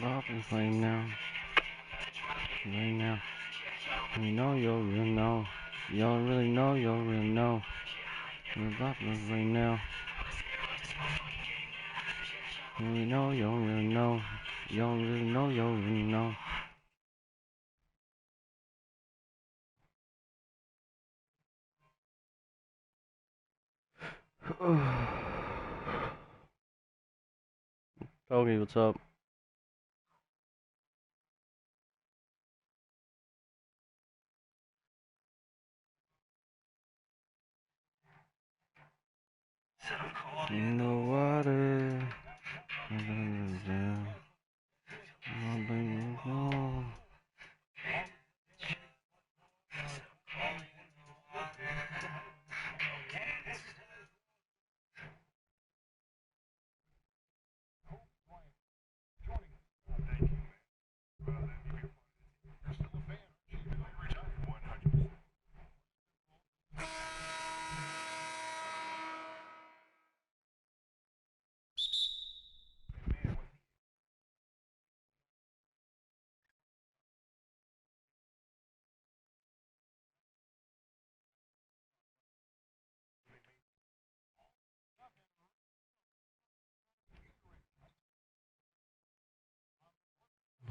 Bob is playing now. Right now. You know you'll really know. You don't really know, you'll really know. Bob is right now. You know you don't really know. You don't really know, you don't really know. Togi, what's up? In the water.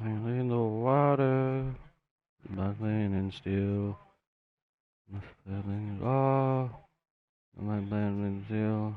In the water, buckling and steel, feeling it all, my band and steel.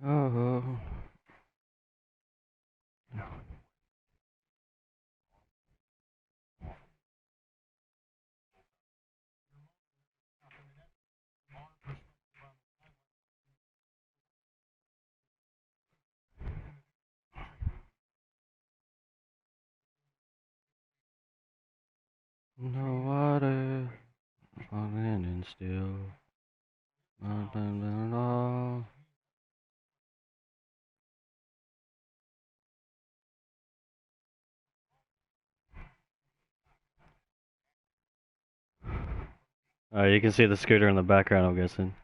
Oh, the water, buckling and steel, my band and all. You can see the scooter in the background, I'm guessing.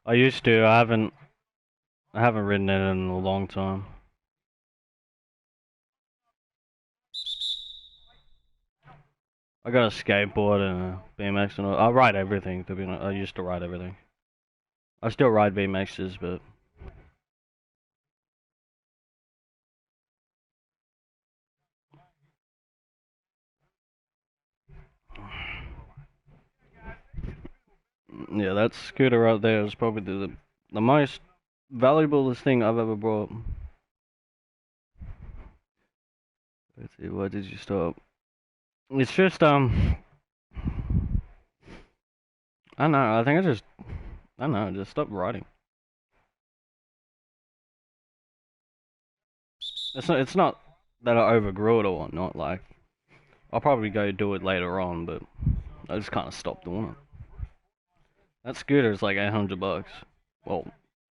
I used to. I haven't ridden it in a long time. I got a skateboard and a BMX, and I ride everything. To be honest, I used to ride everything. I still ride BMXs, but yeah, that scooter right there is probably the most valuable thing I've ever brought. Let's see, why did you stop? It's just I don't know. I don't know. I just stopped riding. It's not that I overgrew it or whatnot. Like I'll probably go do it later on, but I just kind of stopped doing it. That scooter is like $800. Well,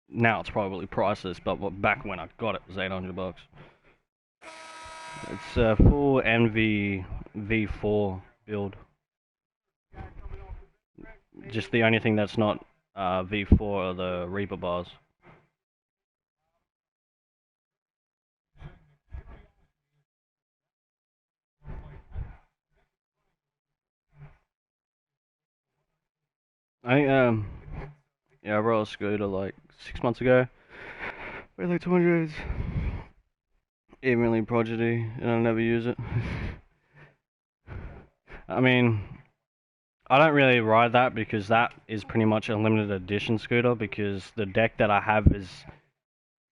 now it's probably priceless, but back when I got it was $800. It's a full NV V4 build. Just the only thing that's not V4 are the Reaper bars. I think yeah, I rode a scooter like 6 months ago. Weighed like 200. Even really prodigy, and I never use it. I mean, I don't really ride that because that is pretty much a limited edition scooter because the deck that I have is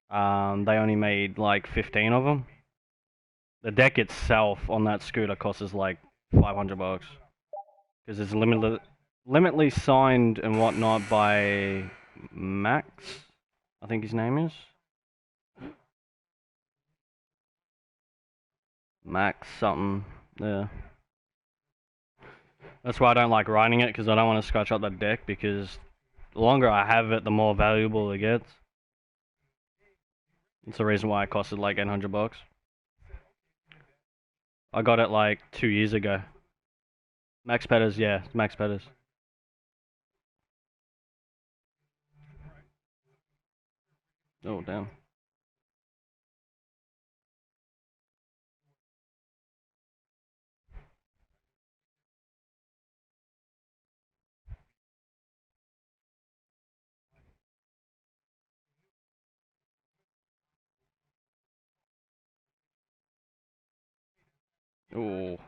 they only made like 15 of them. The deck itself on that scooter costs like $500 because it's limitly signed and whatnot by Max, I think his name is Max something. Yeah, that's why I don't like riding it because I don't want to scratch up that deck because the longer I have it, the more valuable it gets. It's the reason why it costed like $800. I got it like 2 years ago. Max Pettis, yeah, Max Pettis. Oh damn. Oh,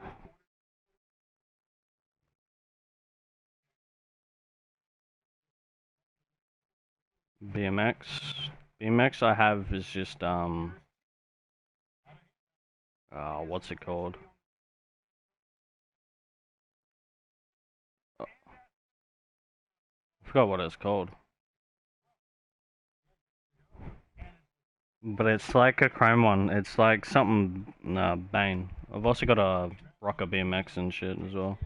BMX. BMX I have is just what's it called? I forgot what it's called. But it's like a chrome one. It's like something Bane. I've also got a Rocker BMX and shit as well.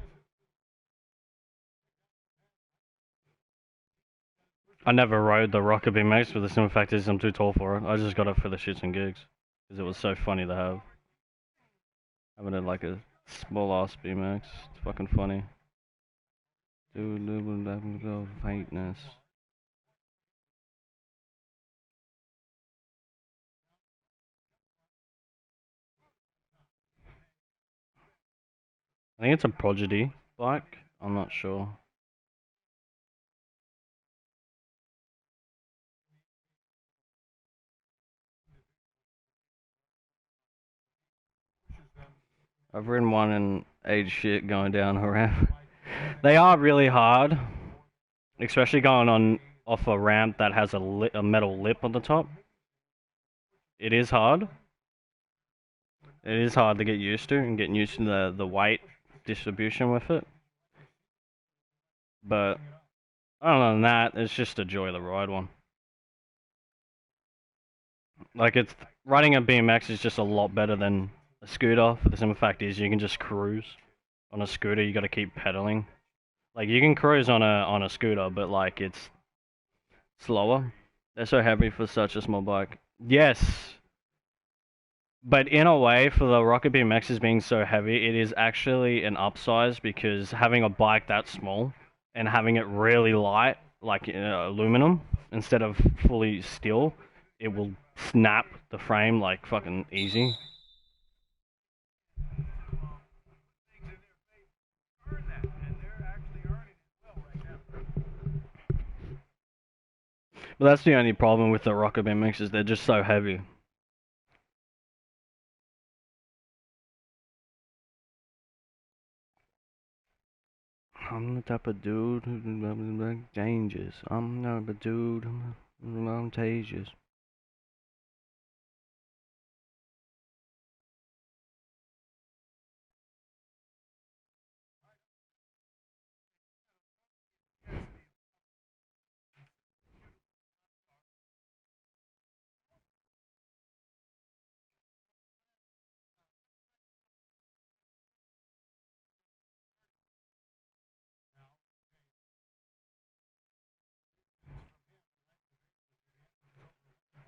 I never rode the Rocker BMX, but the simple fact is I'm too tall for it. I just got it for the shits and gigs because it was so funny to have. Having it like a small ass BMX, it's fucking funny. Dude, faintness. I think it's a Prodigy bike. I'm not sure. I've ridden one and age shit going down a ramp. They are really hard, especially going on off a ramp that has a metal lip on the top. It is hard. It is hard to get used to and getting used to the weight distribution with it. But other than that, it's just a joy of the ride one. Like it's riding a BMX is just a lot better than a scooter. For the simple fact is you can just cruise. On a scooter, you got to keep pedaling. Like you can cruise on a scooter, but like it's slower. They're so heavy for such a small bike. Yes, but in a way, for the Rocket BMXs being so heavy, it is actually an upsize because having a bike that small and having it really light, like aluminum, instead of fully steel, it will snap the frame like fucking easy. But that's the only problem with the Rocket BMXs, they're just so heavy. I'm the type of dude who like changes. I'm the type of dude who's contagious.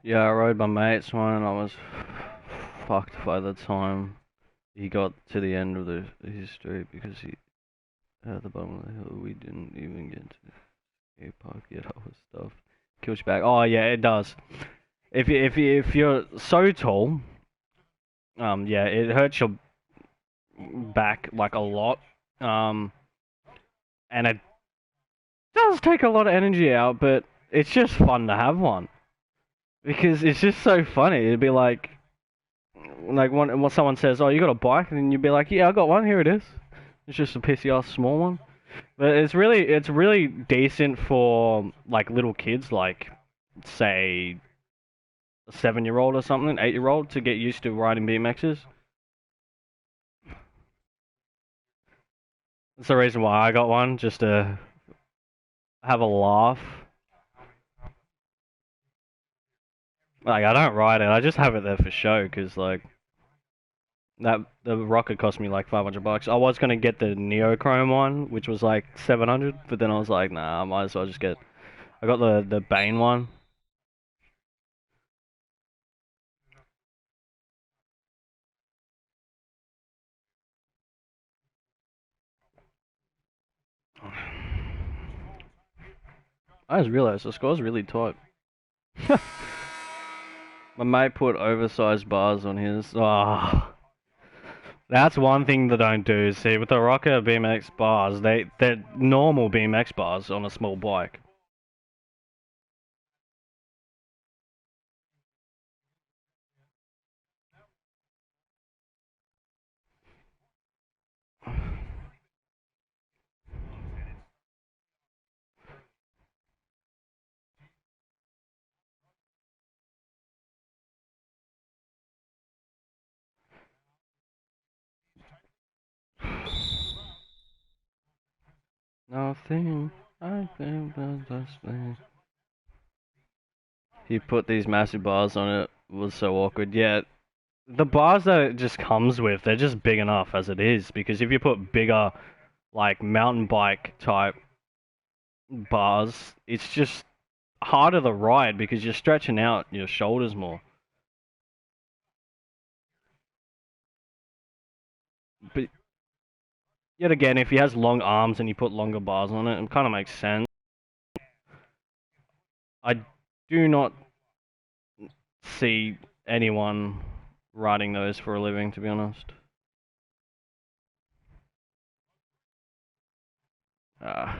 Yeah, I rode my mate's one and I was fucked by the time he got to the end of his street because he at the bottom of the hill we didn't even get to the skate park yet. I was stuffed. Kills you back. Oh yeah, it does. If you're so tall, yeah, it hurts your back like a lot. And it does take a lot of energy out, but it's just fun to have one because it's just so funny. It'd be like when someone says, "Oh, you got a bike?" and then you'd be like, "Yeah, I got one. Here it is." It's just a pissy ass small one. But it's really decent for like little kids, like say a 7-year old or something, 8-year old to get used to riding BMXs. That's the reason why I got one, just to have a laugh. Like I don't ride it, I just have it there for show, cause like that the rocket cost me like $500. I was gonna get the Neochrome one, which was like 700, but then I was like, nah, I might as well just get. I got the Bane one. I just realized the score's really tight. My mate put oversized bars on his. Oh, that's one thing that I don't do. See, with the Rocker BMX bars, they're normal BMX bars on a small bike. Nothing. I think that's the thing. He put these massive bars on it. Was so awkward. Yeah, the bars that it just comes with, they're just big enough as it is. Because if you put bigger, like mountain bike type bars, it's just harder to ride because you're stretching out your shoulders more. But yet again, if he has long arms and you put longer bars on it, it kind of makes sense. I do not see anyone riding those for a living, to be honest. Uh,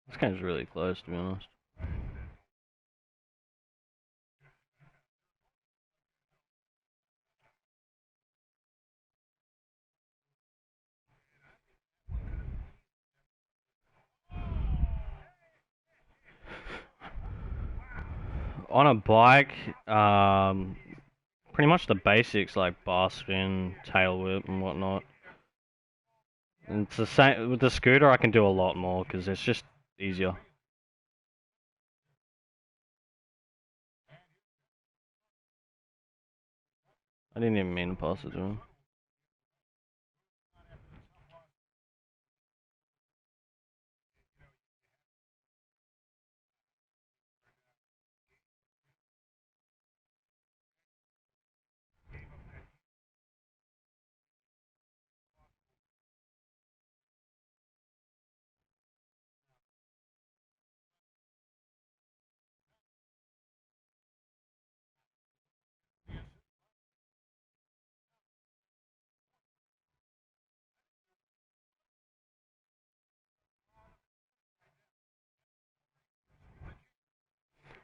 this game's really close, to be honest. On a bike, pretty much the basics like bar spin, tail whip, and whatnot. And it's the same with the scooter. I can do a lot more because it's just easier. I didn't even mean to pass it to him.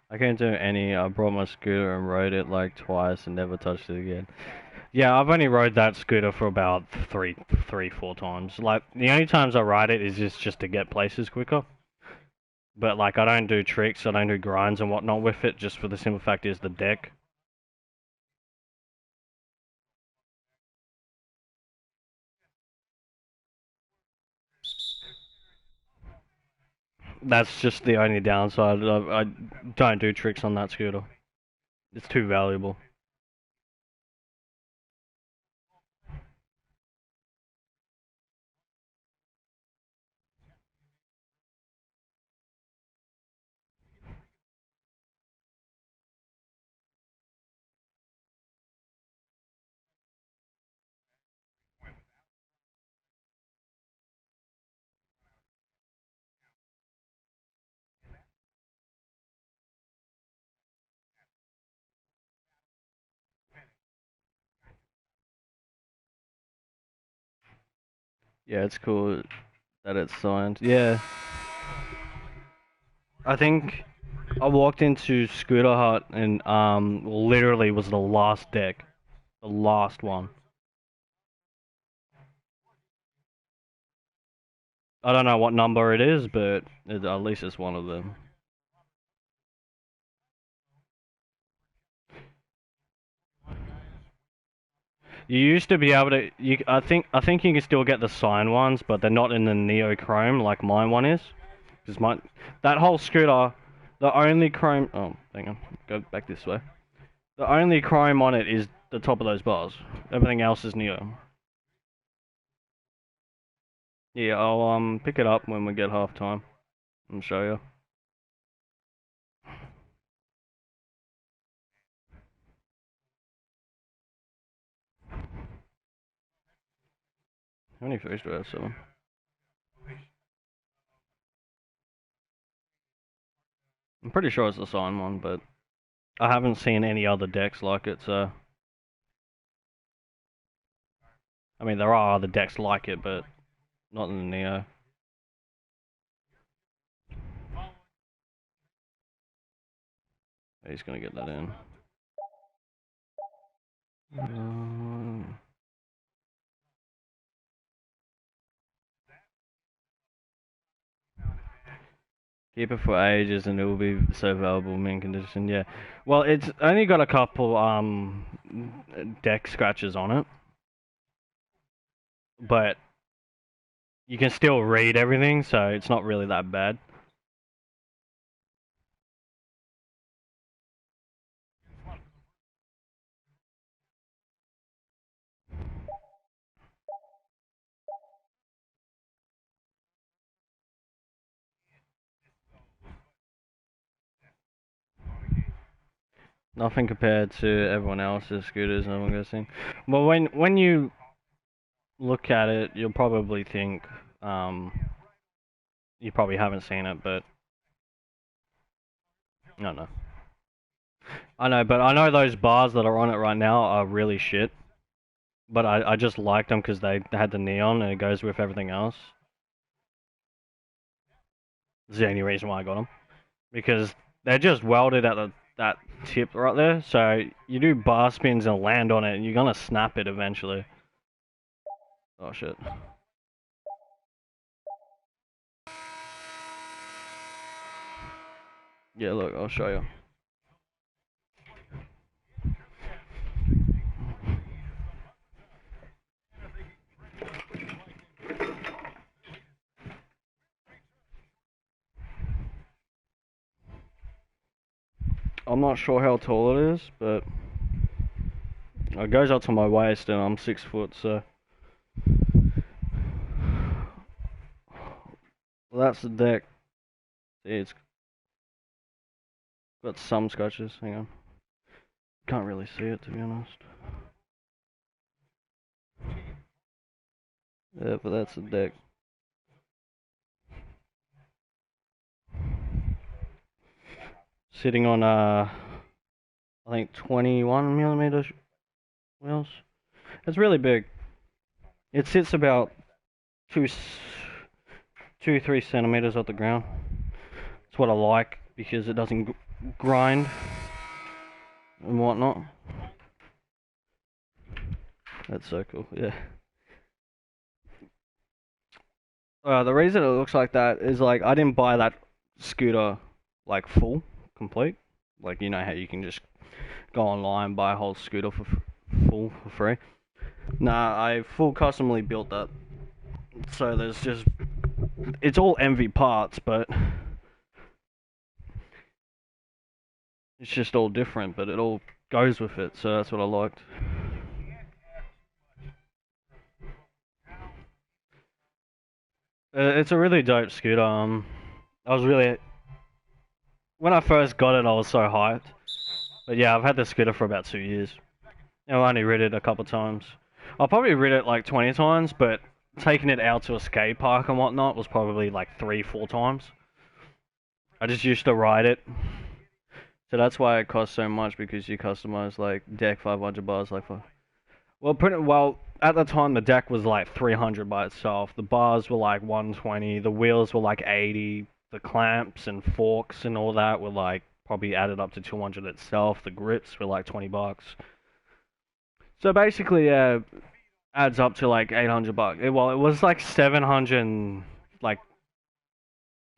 I can't do any. I brought my scooter and rode it like twice and never touched it again. Yeah, I've only rode that scooter for about three, 4 times. Like the only times I ride it is just to get places quicker. But like I don't do tricks, I don't do grinds and whatnot with it. Just for the simple fact is the deck. That's just the only downside. I don't do tricks on that scooter. It's too valuable. Yeah, it's cool that it's signed. Yeah, I think I walked into Scooter Hut and literally was the last deck, the last one. I don't know what number it is, but at least it's one of them. You used to be able to. I think you can still get the signed ones, but they're not in the Neochrome like my one is. Because that whole scooter, the only chrome. Oh, hang on, go back this way. The only chrome on it is the top of those bars. Everything else is Neo. Yeah, I'll pick it up when we get half time and show you. How many fish do I have? 7. I'm pretty sure it's the signed one, but I haven't seen any other decks like it. So I mean, there are other decks like it, but not in the Neo. He's gonna get that in. Keep it for ages and it will be so valuable mint condition. Yeah. Well, it's only got a couple deck scratches on it, but you can still read everything, so it's not really that bad. Nothing compared to everyone else's scooters, I'm guessing. Well, when you look at it, you'll probably think you probably haven't seen it, but I don't know. I know, but I know those bars that are on it right now are really shit. But I just liked them because they had the neon and it goes with everything else. It's the only reason why I got them. Because they're just welded at that tip right there. So you do bar spins and land on it and you're going to snap it eventually. Oh shit. Yeah, look, I'll show you. I'm not sure how tall it is, but it goes up to my waist and I'm 6 foot, so. Well, that's the deck. See, it's got some scratches. Hang on. Can't really see it, to be honest. Yeah, but that's the deck. Sitting on, I think 21 millimeter wheels. It's really big. It sits about 2-3 centimeters off the ground. It's what I like because it doesn't grind and whatnot. That's so cool, yeah. The reason it looks like that is like I didn't buy that scooter like full, complete. Like you know how you can just go online buy a whole scooter for full for free. Nah, I full customly built that. So there's just it's all envy parts, but it's just all different, but it all goes with it. So that's what I liked. It's a really dope scooter. I was really when I first got it, I was so hyped. But yeah, I've had the scooter for about 2 years. I've only rid it a couple times. I'll probably rid it like 20 times, but taking it out to a skate park and whatnot was probably like 3-4 times. I just used to ride it. So that's why it costs so much because you customize like deck 500 bars like for. Well, pretty well at the time the deck was like 300 by itself. The bars were like 120. The wheels were like 80. The clamps and forks and all that were like probably added up to 200 itself. The grips were like 20 bucks. So basically, yeah, adds up to like 800 bucks. Well, it was like 700 like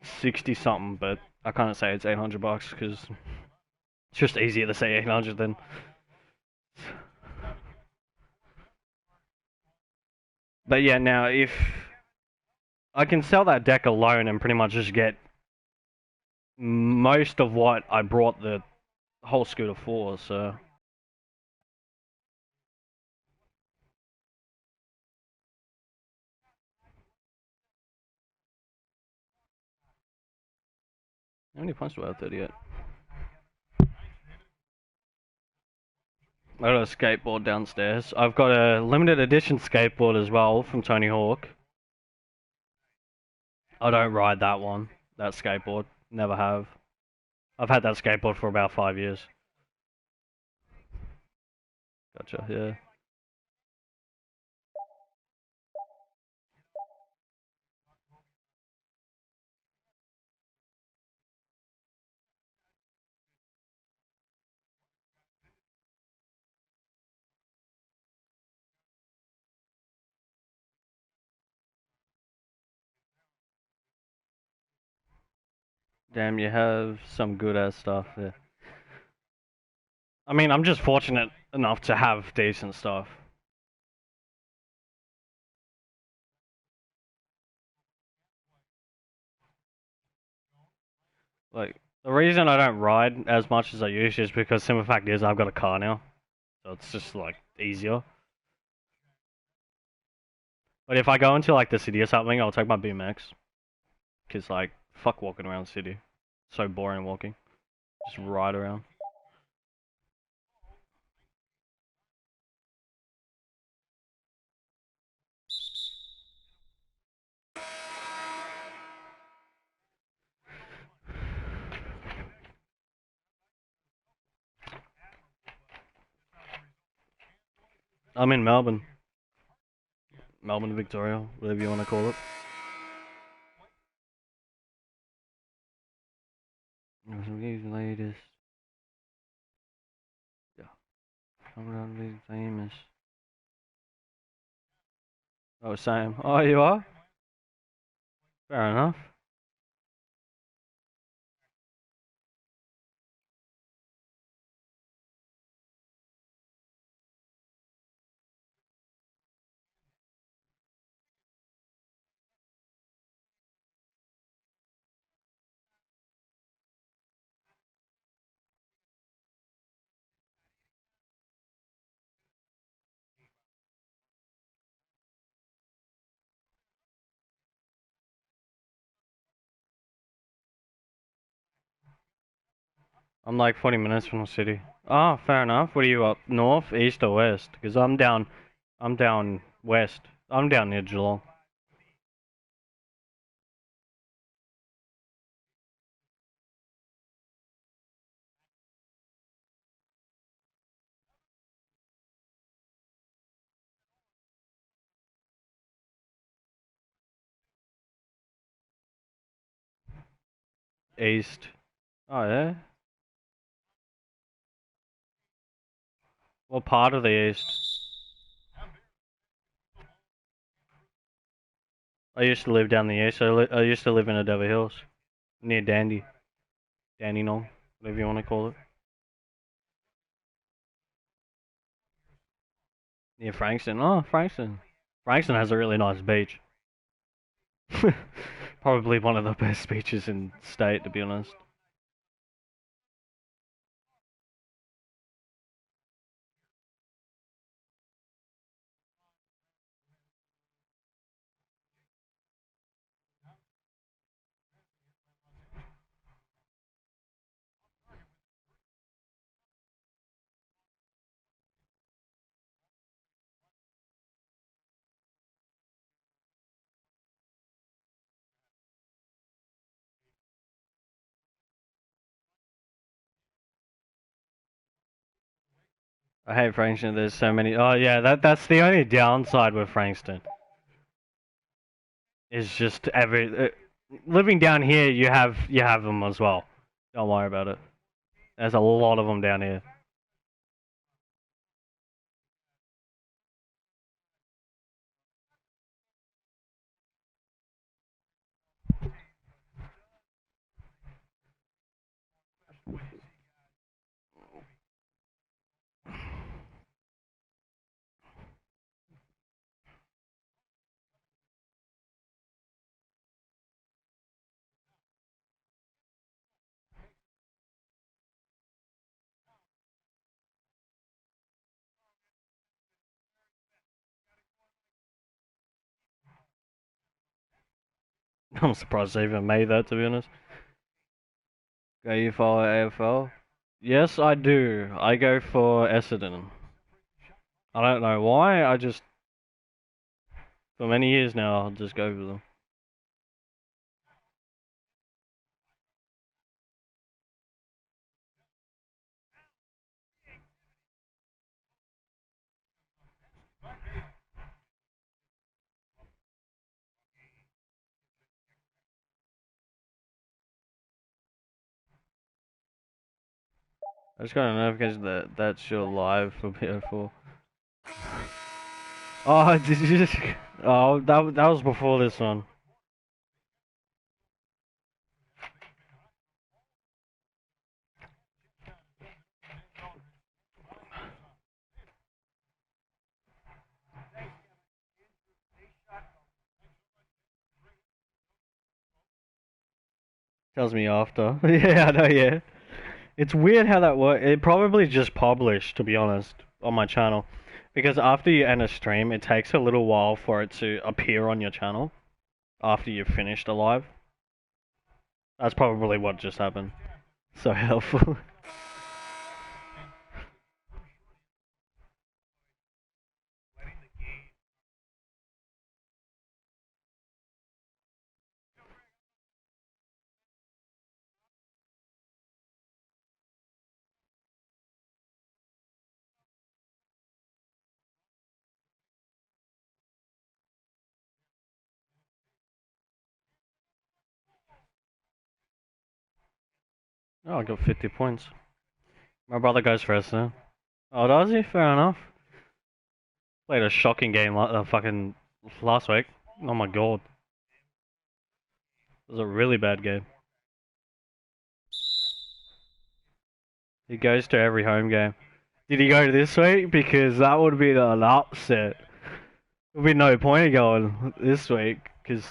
60 something, but I can't say it's 800 bucks because it's just easier to say 800 than. But yeah, now if I can sell that deck alone and pretty much just get most of what I brought the whole scooter for, so. How many points do I have? 30 yet? I got a skateboard downstairs. I've got a limited edition skateboard as well from Tony Hawk. I don't ride that one, that skateboard. Never have. I've had that skateboard for about 5 years. Gotcha, yeah. Damn, you have some good ass stuff there. I mean, I'm just fortunate enough to have decent stuff. Like, the reason I don't ride as much as I used to is because simple fact is I've got a car now. So it's just like easier. But if I go into like the city or something, I'll take my BMX. Cause like, fuck walking around the city. So boring walking. Just ride around. I'm in Melbourne. Melbourne, Victoria, whatever you want to call it. Latest. Yeah. I'm gonna be famous. Oh, same. Oh, you are? Fair enough. I'm like 40 minutes from the city. Oh, fair enough. What are you up north, east, or west? Because I'm down west. I'm down near Geelong. East. Oh yeah. What part of the east? I used to live down the east. I used to live in Adover Hills, near Dandenong, whatever you want to call it, near Frankston. Oh, Frankston. Frankston has a really nice beach. Probably one of the best beaches in state, to be honest. I hate Frankston. There's so many. Oh yeah, that's the only downside with Frankston. Is just living down here. You have them as well. Don't worry about it. There's a lot of them down here. I'm surprised they even made that, to be honest. Go you follow AFL? Yes, I do. I go for Essendon. I don't know why. I just for many years now I'll just go for them. I just got a notification that that's your live for PS4. Oh, did you just? Oh, that was before this one. Tells me after. Yeah, I know. Yeah, it's weird how that works. It probably just published, to be honest, on my channel, because after you end a stream, it takes a little while for it to appear on your channel after you've finished a live. That's probably what just happened. So helpful. Oh, I got 50 points. My brother goes first now. Oh, does he? Fair enough. Played a shocking game fucking last week. Oh my god. It was a really bad game. He goes to every home game. Did he go this week? Because that would be an upset. There'd be no point in going this week. Because,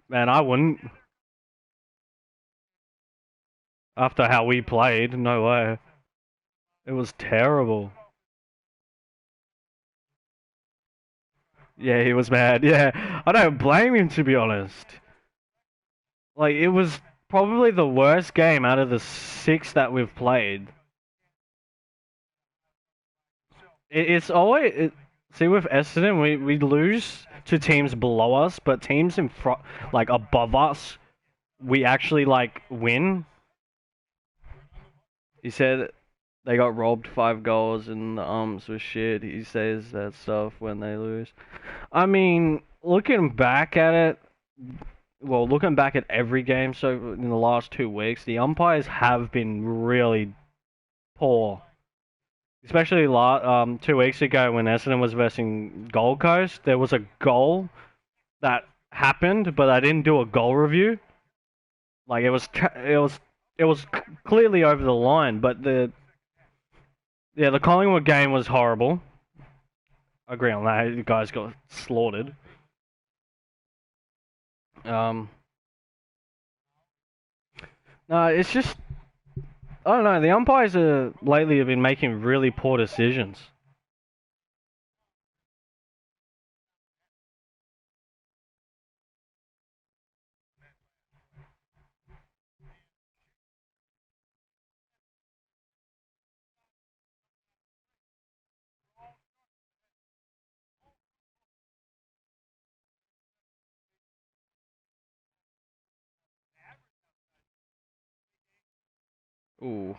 man, I wouldn't. After how we played, no way. It was terrible. Yeah, he was mad. Yeah, I don't blame him, to be honest. Like, it was probably the worst game out of the 6 that we've played. It's always see with Essendon, we lose to teams below us, but teams in front, like above us, we actually like win. He said they got robbed 5 goals and the umps was shit. He says that stuff when they lose. I mean, looking back at it, well, looking back at every game so in the last 2 weeks, the umpires have been really poor. Especially 2 weeks ago when Essendon was versus Gold Coast, there was a goal that happened, but I didn't do a goal review. Like it was clearly over the line, but the Collingwood game was horrible. I agree on that. You guys got slaughtered. Um, no, it's just I don't know. The umpires lately have been making really poor decisions. Ooh.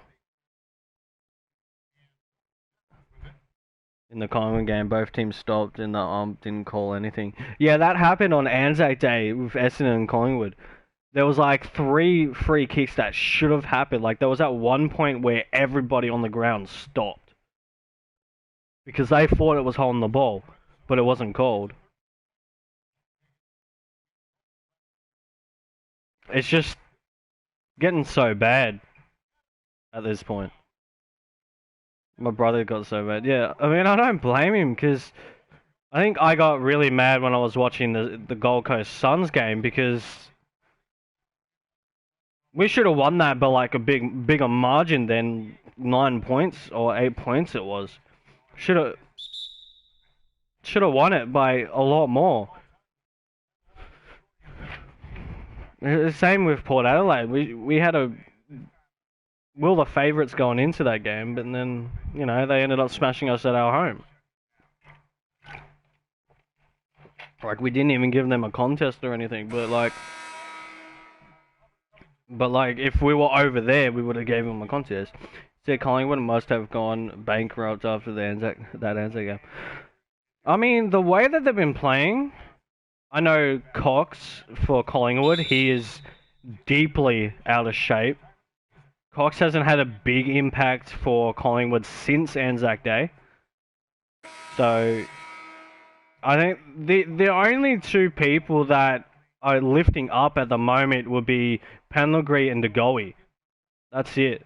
in the Collingwood game. Both teams stopped and the didn't call anything. Yeah, that happened on Anzac Day with Essendon and Collingwood. There was like 3 free kicks that should have happened. Like there was at one point where everybody on the ground stopped because they thought it was holding the ball, but it wasn't called. It's just getting so bad at this point. My brother got so bad. Yeah, I mean, I don't blame him because I think I got really mad when I was watching the Gold Coast Suns game because we should have won that by like a bigger margin than 9 points or 8 points it was. Should have won it by a lot more. The same with Port Adelaide. We had we were the favourites going into that game, but then they ended up smashing us at our home. Like we didn't even give them a contest or anything, but if we were over there, we would have gave them a contest. So Collingwood must have gone bankrupt after that Anzac game. I mean, the way that they've been playing, I know Cox for Collingwood, he is deeply out of shape. Cox hasn't had a big impact for Collingwood since Anzac Day. So, I think the only 2 people that are lifting up at the moment would be Penlegree and DeGoey. That's it.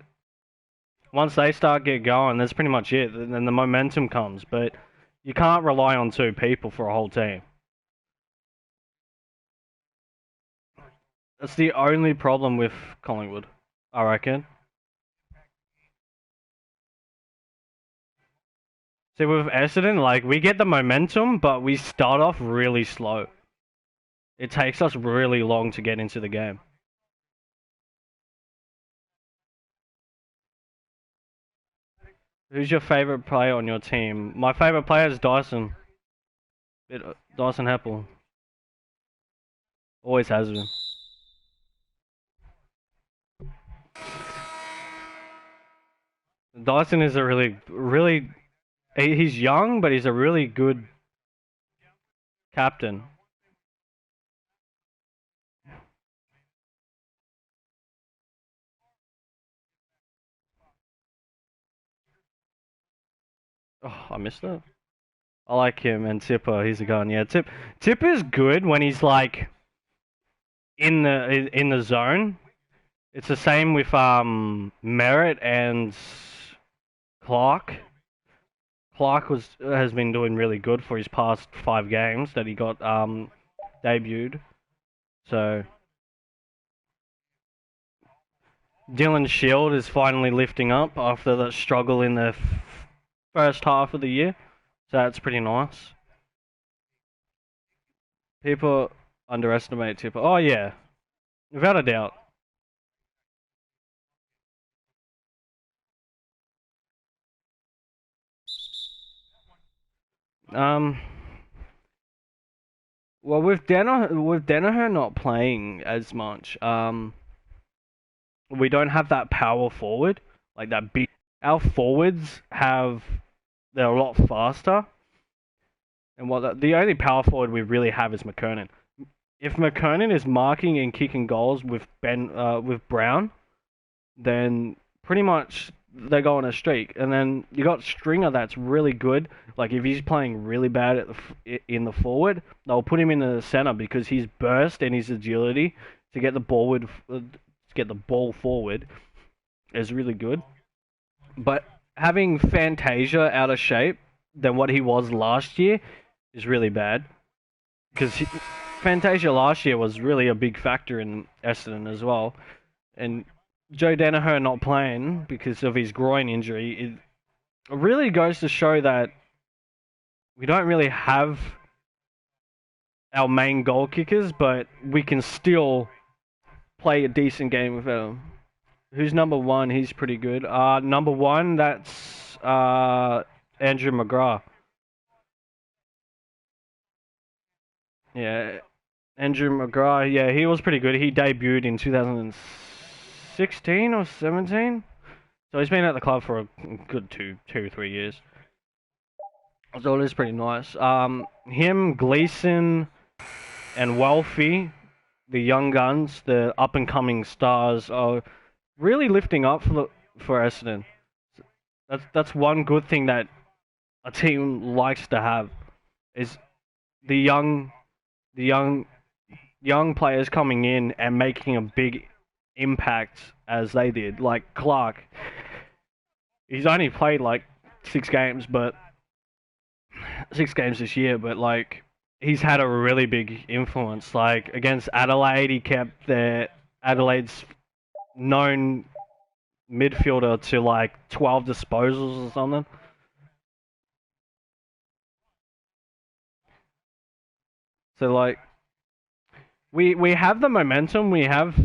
Once they start get going, that's pretty much it. Then the momentum comes. But you can't rely on 2 people for a whole team. That's the only problem with Collingwood, I reckon. See, with Essendon, like, we get the momentum, but we start off really slow. It takes us really long to get into the game. Who's your favourite player on your team? My favourite player is Dyson. Dyson Heppel. Always has been. Dyson is a really... He's young, but he's a really good captain. Oh, I missed that. I like him and Tipper. He's a gun. Yeah, Tipper's good when he's like in the zone. It's the same with Merritt and Clark. Clark has been doing really good for his past 5 games that he got debuted. So Dylan Shield is finally lifting up after the struggle in the first half of the year. So that's pretty nice. People underestimate Tipper. Oh yeah, without a doubt. Um, well, with Danaher not playing as much, we don't have that power forward, like that big. Our forwards they're a lot faster, and the only power forward we really have is McKernan. If McKernan is marking and kicking goals with with Brown, then pretty much they go on a streak. And then you got Stringer that's really good. Like if he's playing really bad in the forward, they'll put him in the center because his burst and his agility to get the ball forward is really good. But having Fantasia out of shape than what he was last year is really bad because Fantasia last year was really a big factor in Essendon as well, and Joe Danaher not playing because of his groin injury, it really goes to show that we don't really have our main goal kickers, but we can still play a decent game without him. Who's number 1? He's pretty good. Number 1, that's Andrew McGrath. Yeah, Andrew McGrath. Yeah, he was pretty good. He debuted in 2016 or 17. So he's been at the club for a good two or 3 years. So it is pretty nice. Him, Gleason, and Wealthy, the young guns, the up and coming stars, are really lifting up for Essendon. That's one good thing that a team likes to have is the young young players coming in and making a big impact as they did. Like Clark, he's only played like 6 games, but 6 games this year, but like he's had a really big influence. Like against Adelaide, he kept Adelaide's known midfielder to like 12 disposals or something. So like we have the momentum, we have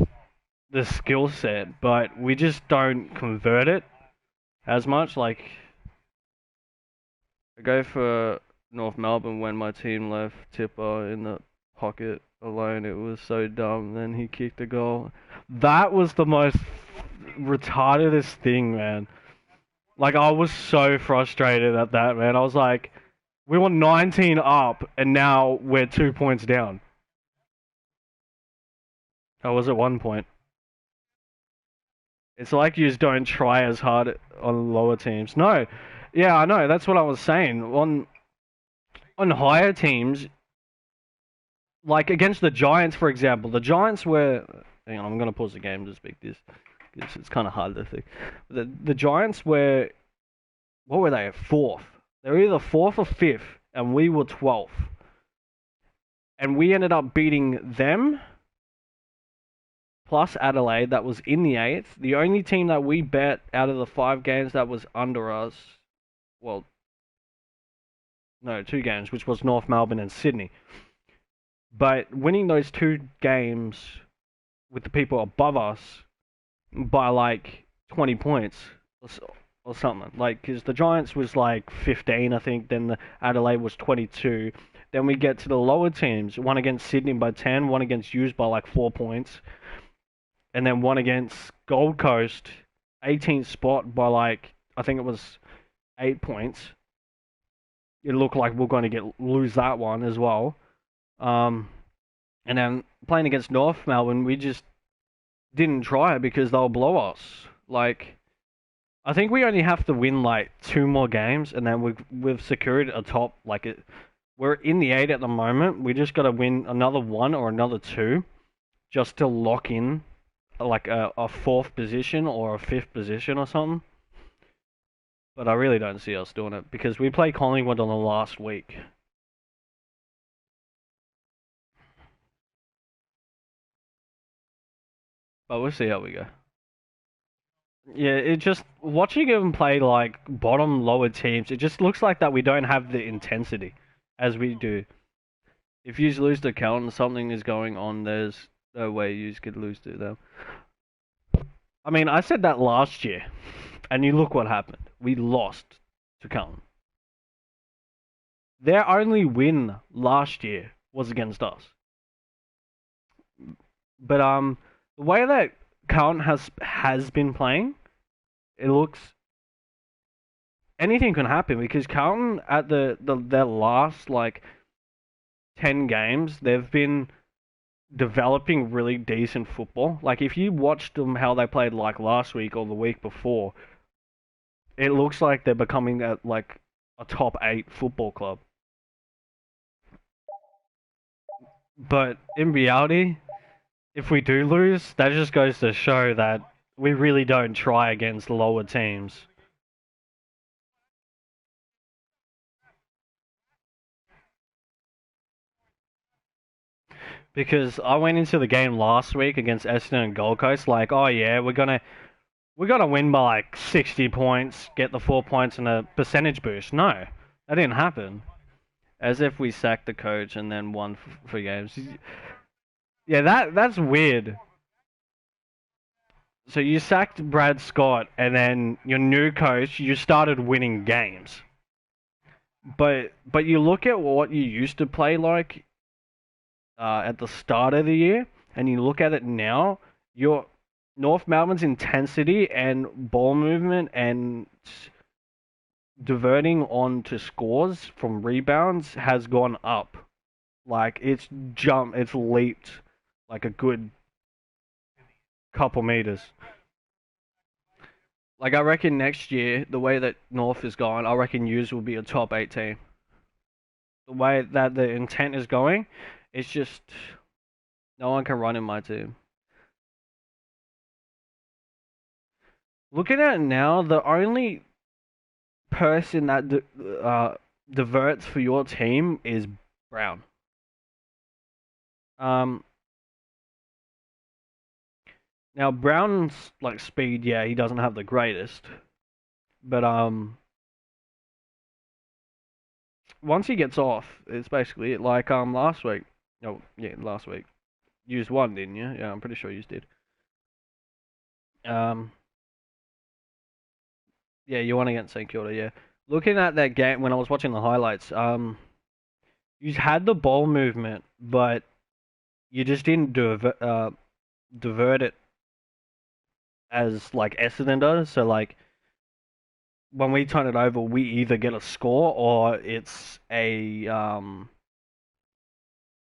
the skill set, but we just don't convert it as much. Like I go for North Melbourne when my team left Tipper in the pocket alone. It was so dumb. Then he kicked a goal. That was the most retardedest thing, man. Like I was so frustrated at that, man. I was like, we were 19 up, and now we're 2 points down. I was at one point. It's like you just don't try as hard on lower teams. No, yeah, I know. That's what I was saying. On higher teams, like against the Giants, for example, the Giants were. Hang on, I'm gonna pause the game to speak this because it's kind of hard to think. The Giants were what were they? Fourth. They were either fourth or fifth, and we were 12th. And we ended up beating them plus Adelaide. That was in the eighth. The only team that we bet out of the 5 games that was under us, well, no, 2 games, which was North Melbourne and Sydney. But winning those 2 games with the people above us by like 20 points or something. Like, because the Giants was like 15, I think, then the Adelaide was 22. Then we get to the lower teams, one against Sydney by 10, one against Hughes by like 4 points, and then one against Gold Coast, 18th spot by like, I think it was 8 points. It looked like we're going to lose that one as well. And then playing against North Melbourne, we just didn't try it because they'll blow us. Like, I think we only have to win like 2 more games, and then we've secured a top. Like we're in the 8 at the moment. We just got to win another 1 or another 2, just to lock in like a 4th position or a 5th position or something. But I really don't see us doing it because we play Collingwood on the last week. But we'll see how we go. Yeah, it just watching them play like bottom lower teams, it just looks like that we don't have the intensity as we do. If you lose to Carlton, something is going on. There's no way you could lose to them. I mean, I said that last year, and you look what happened. We lost to Carlton. Their only win last year was against us. But the way that Carlton has been playing, it looks anything can happen because Carlton at their last like 10 games, they've been developing really decent football. Like if you watched them how they played like last week or the week before, it looks like they're becoming like a top 8 football club. But in reality, if we do lose, that just goes to show that we really don't try against lower teams. Because I went into the game last week against Essendon and Gold Coast like, oh yeah, we're gonna win by like 60 points, get the 4 points and a percentage boost. No, that didn't happen. As if we sacked the coach and then won for games. Yeah, that's weird. So you sacked Brad Scott and then your new coach, you started winning games. But you look at what you used to play like at the start of the year, and you look at it now, your North Melbourne's intensity and ball movement and diverting on to scores from rebounds has gone up. Like it's leaped like a good couple meters. Like I reckon next year, the way that North is going, I reckon U's will be a top 8 team. The way that the intent is going, it's just no one can run in my team. Looking at it now, the only person that diverts for your team is Brown. Um, Now Brown's like speed, yeah, he doesn't have the greatest, but once he gets off, it's basically it. Like last week, oh yeah, last week, you used one, didn't you? Yeah, I'm pretty sure you did. Um, yeah, you won against St Kilda, yeah. Looking at that game when I was watching the highlights, you had the ball movement, but you just didn't divert it as like Essendon does. So like when we turn it over, we either get a score or it's a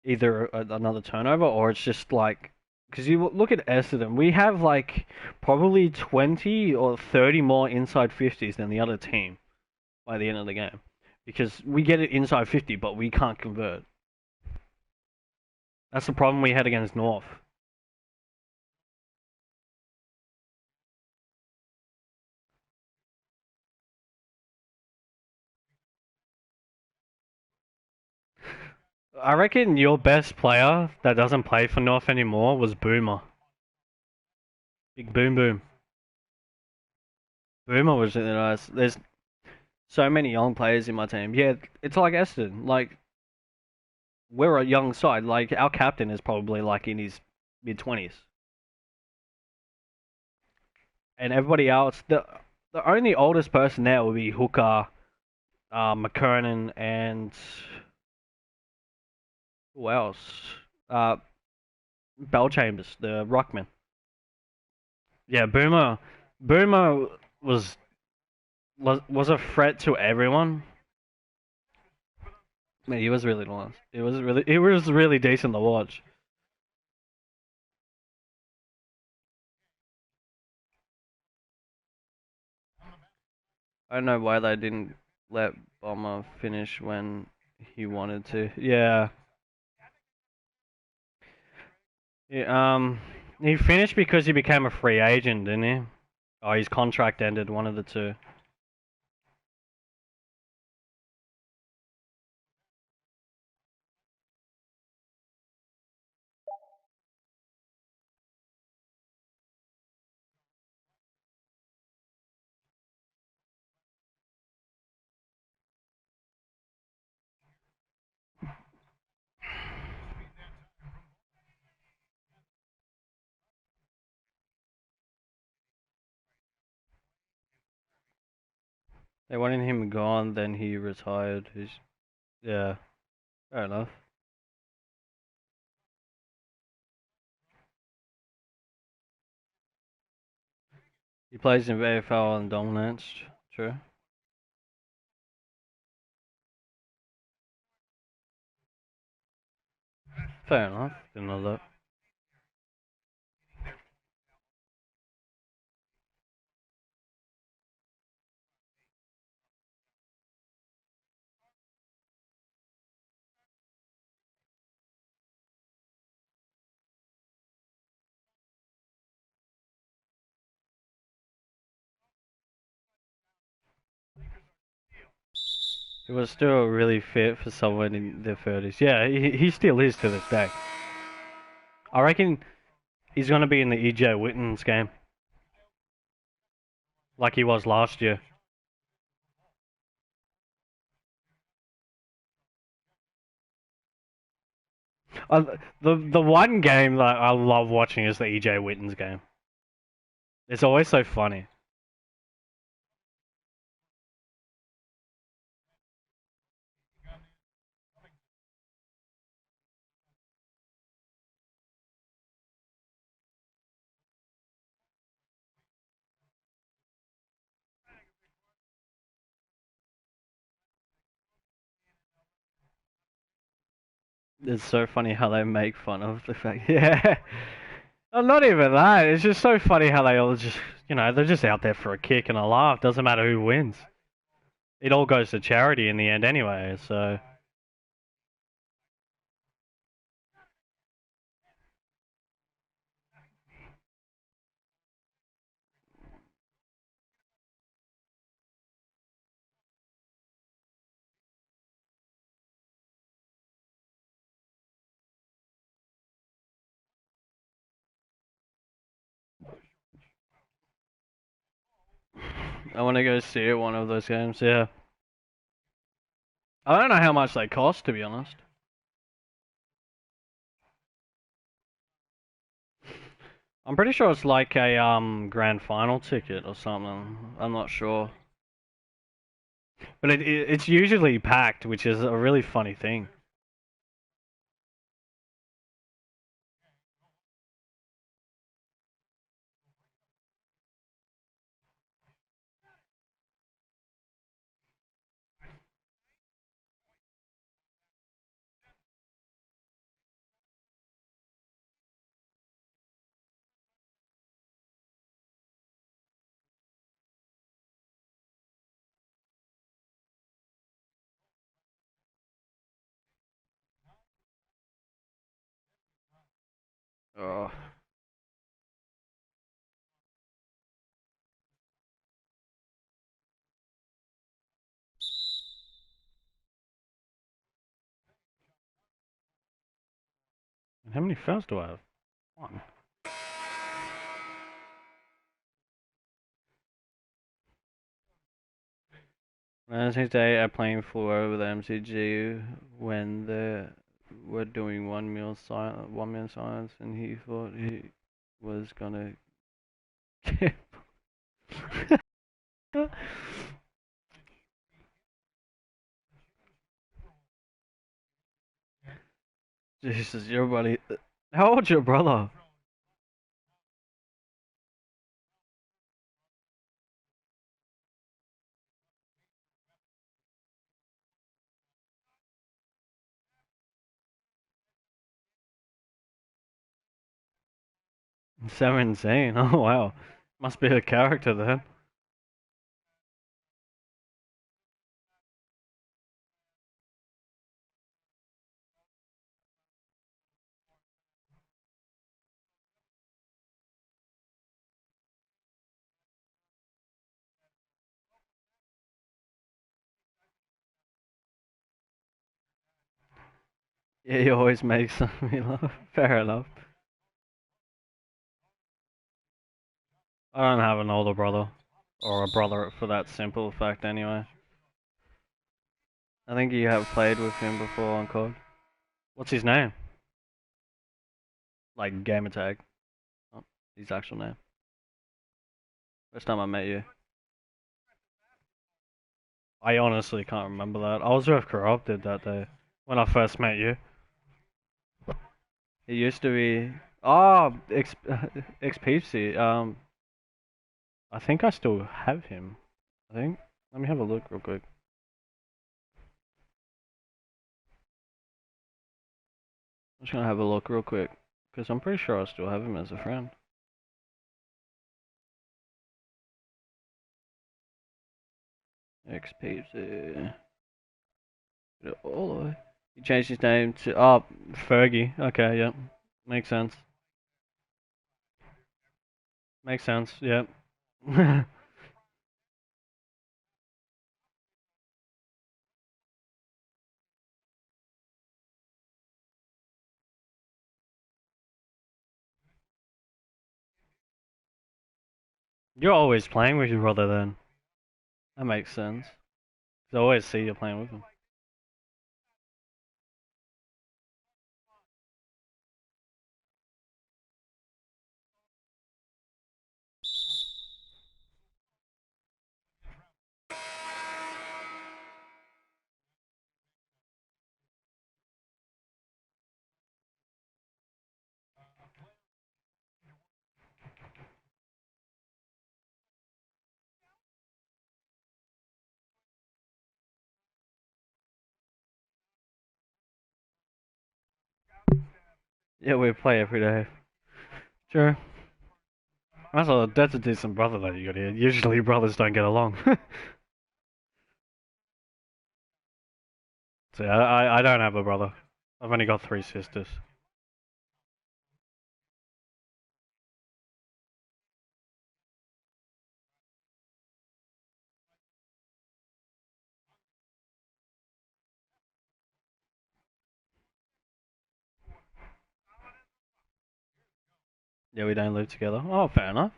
either another turnover or it's just like because you look at Essendon, we have like probably 20 or 30 more inside 50s than the other team by the end of the game because we get it inside 50, but we can't convert. That's the problem we had against North. I reckon your best player that doesn't play for North anymore was Boomer. Big Boom Boom. Boomer was really nice. There's so many young players in my team. Yeah, it's like Essendon. Like we're a young side. Like our captain is probably like in his mid 20s, and everybody else. The only oldest person there would be Hooker, McKernan, and who else? Uh, Bell Chambers, the Rockman. Yeah, Boomer was was a threat to everyone. Yeah, he was really nice. It was really decent to watch. I don't know why they didn't let Bomber finish when he wanted to. Yeah. Yeah, he finished because he became a free agent, didn't he? Oh, his contract ended, one of the two. They wanted him gone, then he retired. Yeah, fair enough. He plays in VFL and dominance. True. Fair enough. Didn't know that. He was still really fit for someone in their 30s. Yeah, he still is to this day. I reckon he's going to be in the EJ Witten's game, like he was last year. The one game that I love watching is the EJ Witten's game. It's always so funny. It's so funny how they make fun of the fact. Yeah. Oh, not even that. It's just so funny how they all just, they're just out there for a kick and a laugh. Doesn't matter who wins. It all goes to charity in the end anyway, so. I want to go see one of those games, yeah. I don't know how much they cost, to be honest. I'm pretty sure it's like a grand final ticket or something. I'm not sure. But it's usually packed, which is a really funny thing. Oh. How many fouls do I have? One. Wednesday day I playing floor over the MCG when they were doing 1 minute silence, and he thought he was gonna. Jesus, your buddy. How old's your brother? So insane. Oh wow, must be a character then. Yeah, he always makes me laugh. Fair enough. I don't have an older brother, or a brother for that simple fact anyway. I think you have played with him before on COD. What's his name? Like gamer tag. Oh, his actual name. First time I met you. I honestly can't remember that. I was with Corrupted that day when I first met you. It used to be XPC. I think I still have him. I think. Let me have a look real quick. I'm just gonna have a look real quick because I'm pretty sure I still have him as a friend. XPC. All the way. He changed his name to Fergie. Okay, yep, makes sense. Makes sense. Yep. You're always playing with your brother then. That makes sense. 'Cause I always see you playing with him. Yeah, we play every day. Sure. That's a decent brother that you got here. Usually brothers don't get along. So I don't have a brother. I've only got three sisters. Yeah, we don't live together. Oh, fair enough.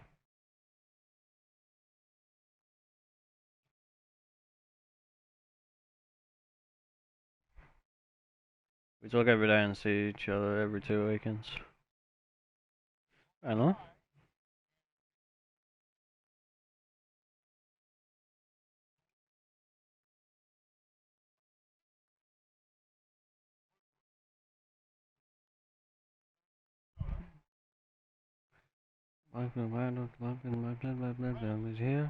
We talk every day and see each other every 2 weekends. Fair enough. Is here.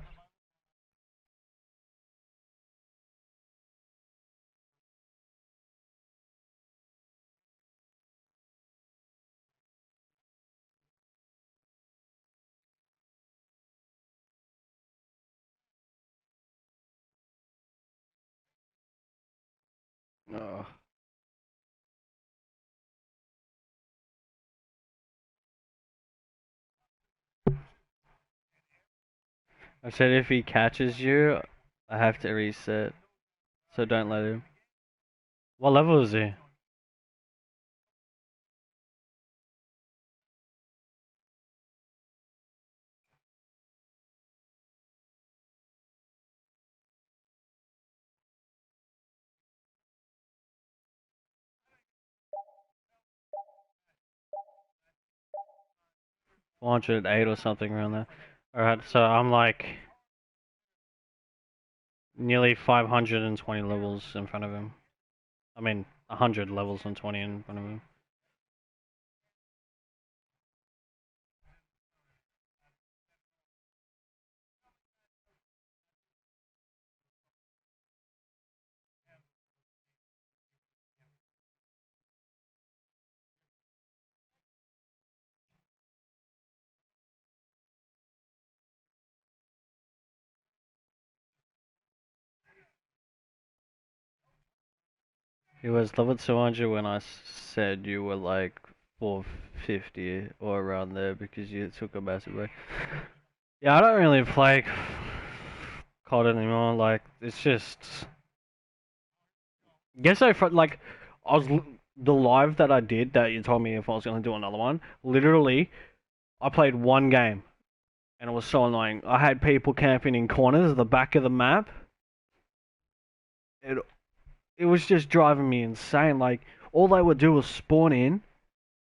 Oh. I said if he catches you, I have to reset. So don't let him. What level is he? $408 or something around there. Alright, so I'm like nearly 520 levels in front of him. I mean, 100 levels and 20 in front of him. He was level 200 when I said you were like 450 or around there because you took a massive break. Yeah, I don't really play COD anymore. Like, it's just. Guess I like. I was the live that I did that you told me if I was going to do another one. Literally, I played one game and it was so annoying. I had people camping in corners at the back of the map. It it was just driving me insane. Like, all they would do was spawn in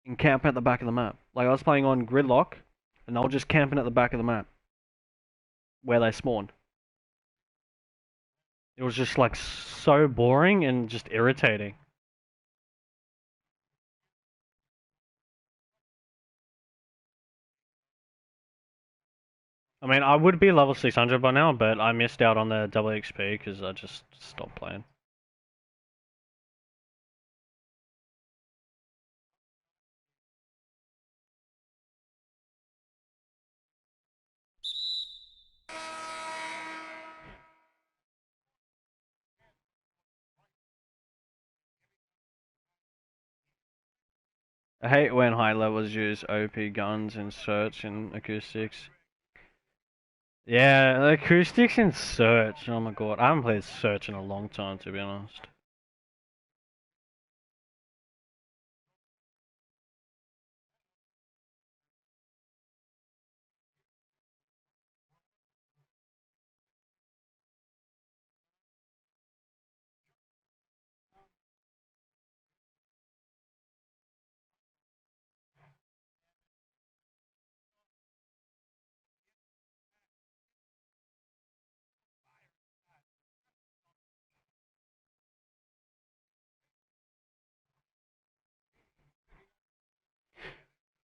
and camp at the back of the map. Like, I was playing on Gridlock, and they were just camping at the back of the map where they spawned. It was just like so boring and just irritating. I mean, I would be level 600 by now, but I missed out on the double XP because I just stopped playing. I hate when high levels use OP guns in search and acoustics. Yeah, the acoustics in search. Oh my god, I haven't played search in a long time, to be honest.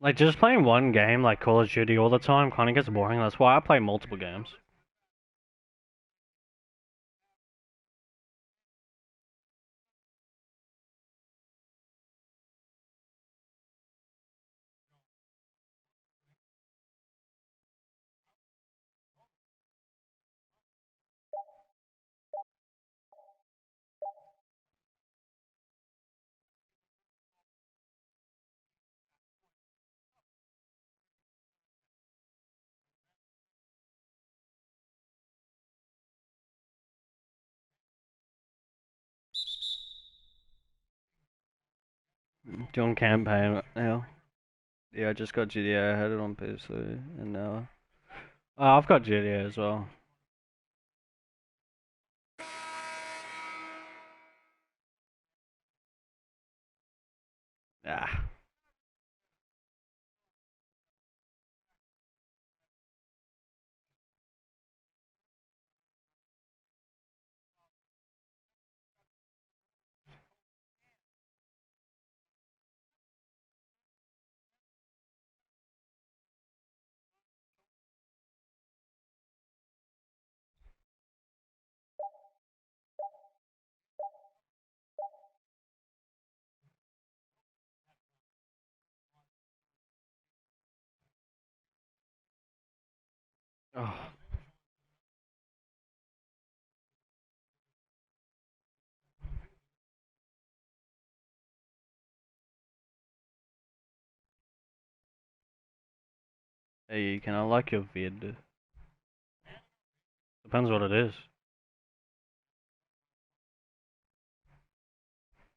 Like, just playing one game, like Call of Duty all the time, kind of gets boring. That's why I play multiple games. Doing campaign right now. Yeah, I just got GTA. I had it on PC, and now I've got GTA as well. Ah, oh, hey, can I like your vid? Depends what it is.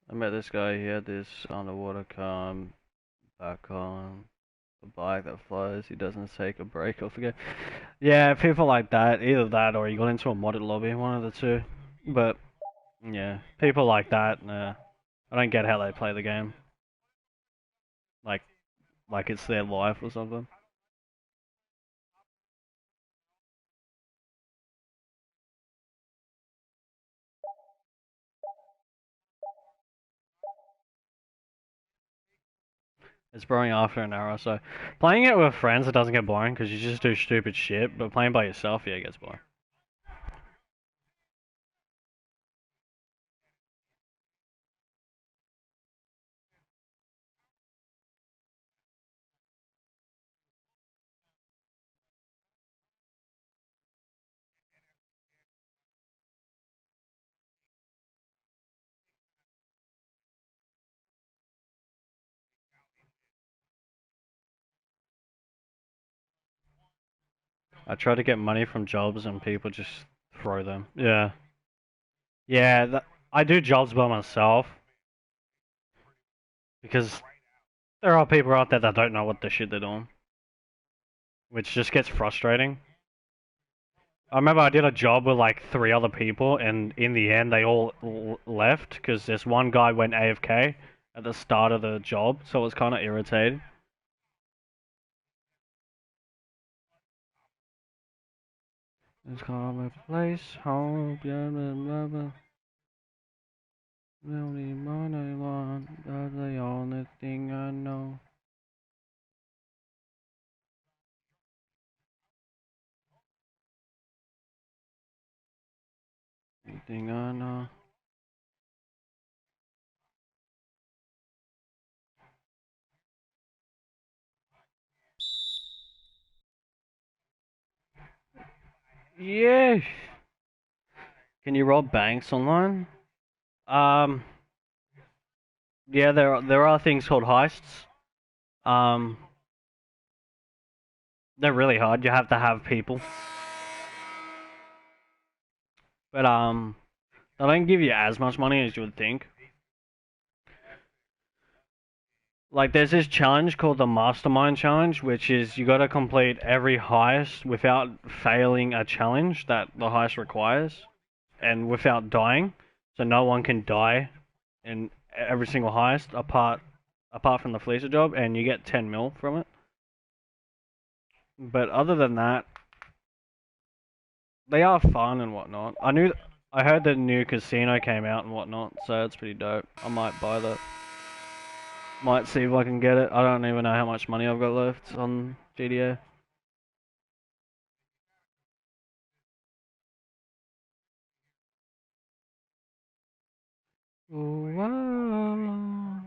I met this guy. He had this underwater cam back on a bike that flies. He doesn't take a break off the game. Yeah, people like that. Either that or you got into a modded lobby. One of the two. But yeah, people like that. Nah, I don't get how they play the game. Like, like it's their life or something. It's boring after an hour or so. Playing it with friends, it doesn't get boring because you just do stupid shit. But playing by yourself, yeah, it gets boring. I try to get money from jobs and people just throw them. Yeah, yeah. I do jobs by myself because there are people out there that don't know what the shit they're doing, which just gets frustrating. I remember I did a job with like three other people, and in the end, they all left because this one guy went AFK at the start of the job, so it was kind of irritating. It's called my place, home, blah, blah, blah, blah. Really what I want, that's the only thing I know. Thing I know. Yeah. Can you rob banks online? Um, yeah, there are things called heists. Um, they're really hard. You have to have people, but they don't give you as much money as you would think. Like, there's this challenge called the Mastermind Challenge, which is you got to complete every heist without failing a challenge that the heist requires, and without dying. So no one can die in every single heist apart from the Fleecer job, and you get 10 mil from it. But other than that, they are fun and whatnot. I heard the new casino came out and whatnot, so it's pretty dope. I might buy that. Might see if I can get it. I don't even know how much money I've got left on GTA. Ooh, wow.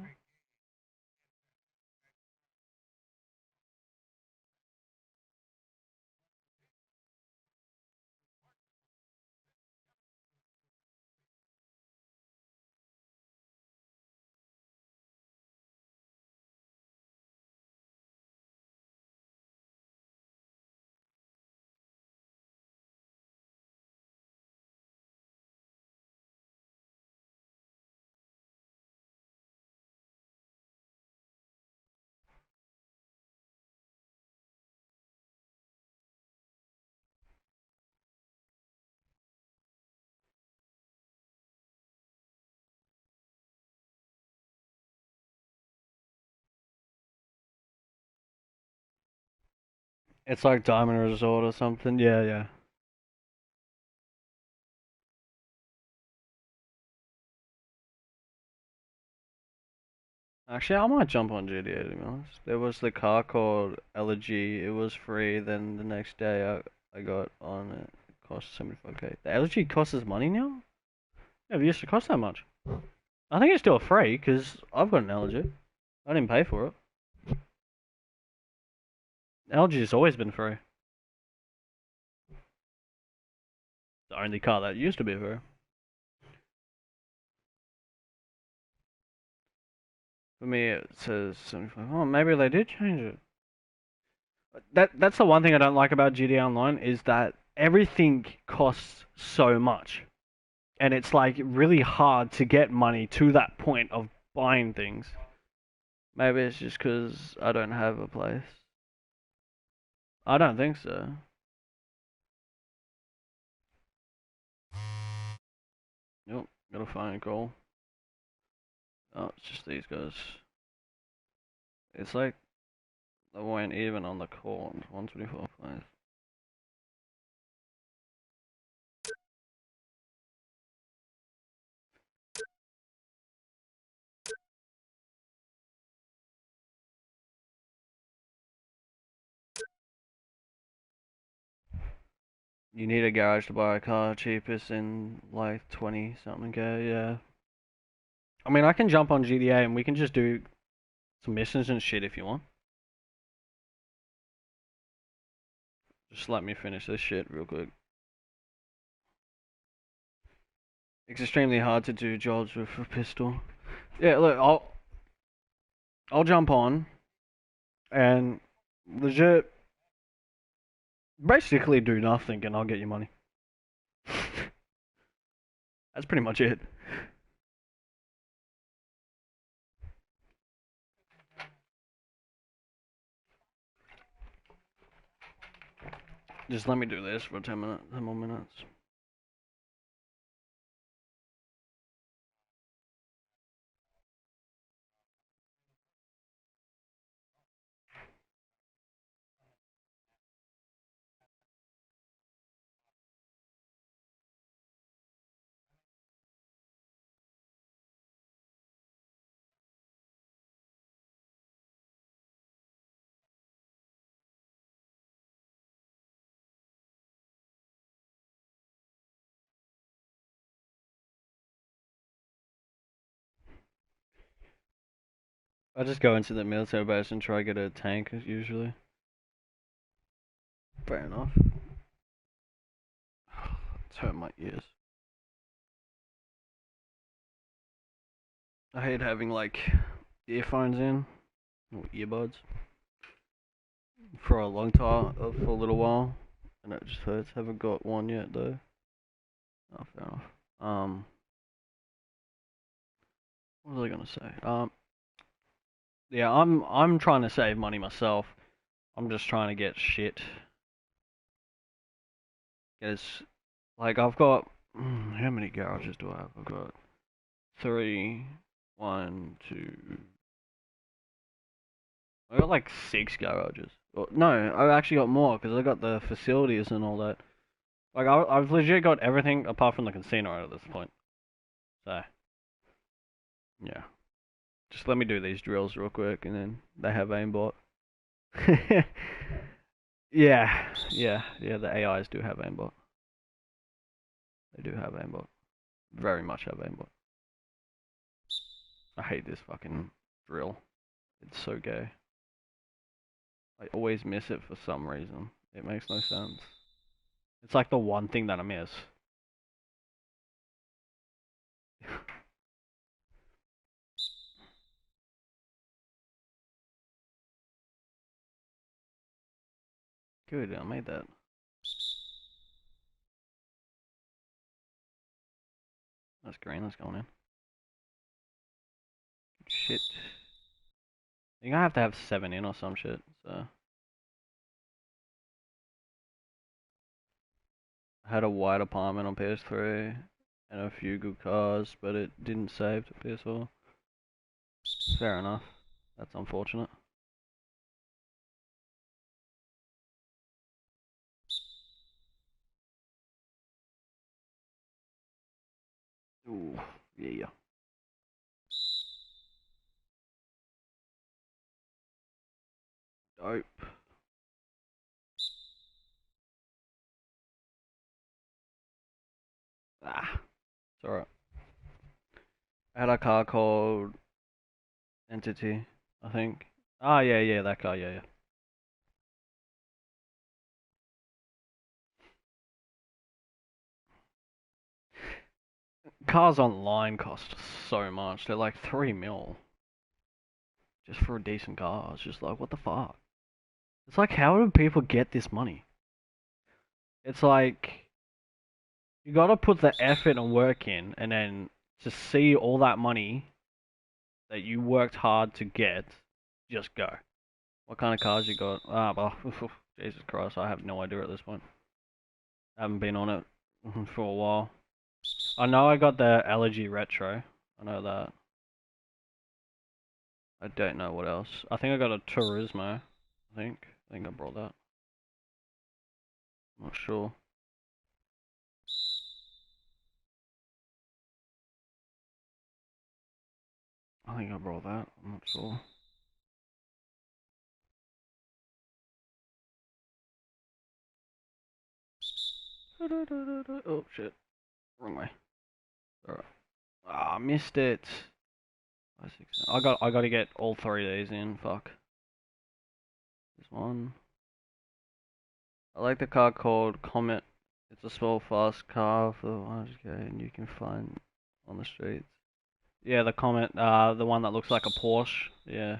It's like Diamond Resort or something. Yeah, yeah. Actually, I might jump on GTA to be honest. There was the car called Elegy. It was free. Then the next day, I got on it. It cost 75k. The Elegy costs us money now. Yeah, it used to cost that much. I think it's still free because I've got an Elegy. I didn't pay for it. Elegy's always been free. The only car that used to be free. For me, it says 75. Oh, maybe they did change it. That's the one thing I don't like about GTA Online is that everything costs so much, and it's like really hard to get money to that point of buying things. Maybe it's just because I don't have a place. I don't think so. Nope, got a phone call. Oh, it's just these guys. It's like they weren't even on the call. 124 plays. You need a garage to buy a car, cheapest in like 20 something k, yeah. I mean, I can jump on GTA and we can just do some missions and shit if you want. Just let me finish this shit real quick. It's extremely hard to do jobs with a pistol. Yeah, look, I'll jump on and legit basically do nothing and I'll get you money. That's pretty much it. Just let me do this for 10 minutes, 10 more minutes. I just go into the military base and try to get a tank usually. Fair enough. It's hurt my ears. I hate having like earphones in or earbuds for a long time, for a little while, and it just hurts. Haven't got one yet though. Oh, fair enough. What was I gonna say? Yeah, I'm trying to save money myself. I'm just trying to get shit. Cause like I've got how many garages do I have? I've got three, one, two. I got like six garages. Well, no, I've actually got more because I got the facilities and all that. Like I've legit got everything apart from the casino at this point. So yeah, just let me do these drills real quick, and then they have aimbot. Yeah, yeah. The AIs do have aimbot. They do have aimbot. Very much have aimbot. I hate this fucking drill. It's so gay. I always miss it for some reason. It makes no sense. It's like the one thing that I miss. Good, I made that. That's green, that's going in. Shit. I think I have to have 7 in or some shit, so. I had a white apartment on PS3 and a few good cars, but it didn't save to PS4. Fair enough. That's unfortunate. Ooh, yeah. Dope. Ah, it's alright. I had a car called Entity, I think. Ah, yeah, yeah, that car, yeah, yeah. Cars online cost so much. They're like 3 mil just for a decent car. It's just like, what the fuck? It's like, how do people get this money? It's like, you gotta put the effort and work in, and then to see all that money that you worked hard to get, just go. What kind of cars you got? Ah, well, Jesus Christ, I have no idea at this point. I haven't been on it for a while. I know I got the Elegy Retro. I know that. I don't know what else. I think I got a Turismo. I think I brought that. I'm not sure. I think I brought that. I'm not sure. Oh shit. Wrong way. Alright. Ah, I missed it. I gotta get all three of these in. Fuck. This one. I like the car called Comet. It's a small, fast car for 100k, and you can find on the streets. Yeah, the Comet. The one that looks like a Porsche. Yeah,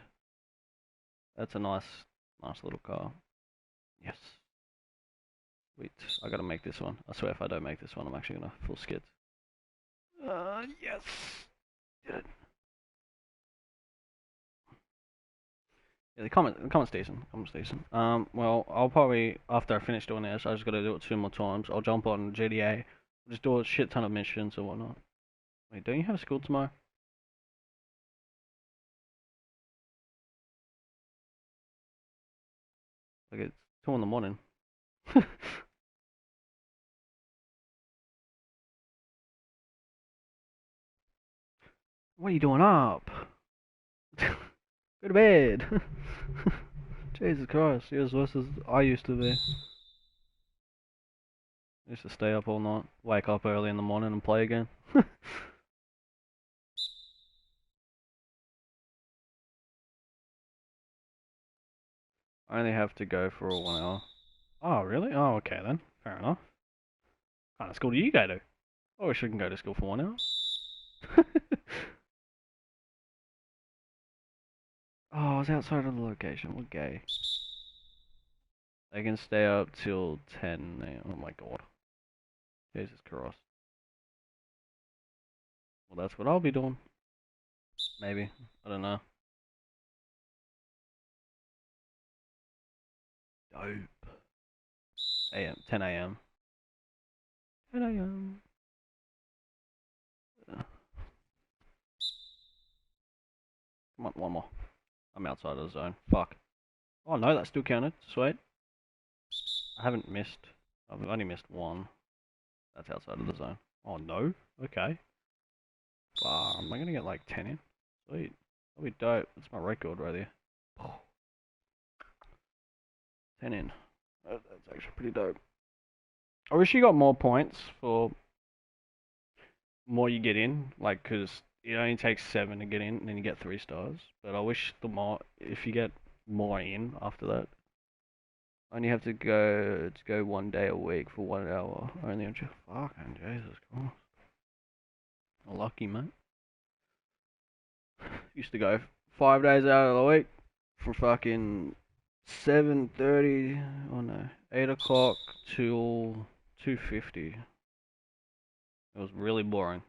that's a nice little car. Yes. Sweet. I gotta make this one. I swear, if I don't make this one, I'm actually gonna full skid. Yes. Did it. Yeah, the comment's decent. The comment's decent. Well, I'll probably after I finish doing this, I just gotta do it 2 more times. I'll jump on GTA, just do a shit ton of missions and whatnot. Wait, don't you have school tomorrow? Like it's 2 in the morning. What are you doing up? Go to bed. Jesus Christ, you're as worse as I used to be. I used to stay up all night, wake up early in the morning and play again. I only have to go for 1 hour. Oh, really? Oh, okay then. Fair enough. What kind of school do you go to? I wish I can go to school for 1 hour. Oh, I was outside of the location. What gay? They can stay up till 10 a.m. Oh my god. Jesus Christ. Well, that's what I'll be doing. Maybe. I don't know. Dope. 10 a.m. 10 a.m. Come on, one more. I'm outside of the zone. Fuck. Oh no, that still counted. Sweet. I haven't missed. I've only missed one. That's outside of the zone. Oh no. Okay. Am I gonna get like 10 in? Sweet. That'll be dope. That's my record right there. 10 in. That's actually pretty dope. I wish you got more points for more you get in, like, because it only takes 7 to get in, and then you get 3 stars. But I wish the more, if you get more in after that, only have to go 1 day a week for 1 hour. Only on fucking Jesus Christ. Lucky man. Used to go 5 days out of the week from fucking 7:30. Oh no, 8 o'clock till 2:50. It was really boring.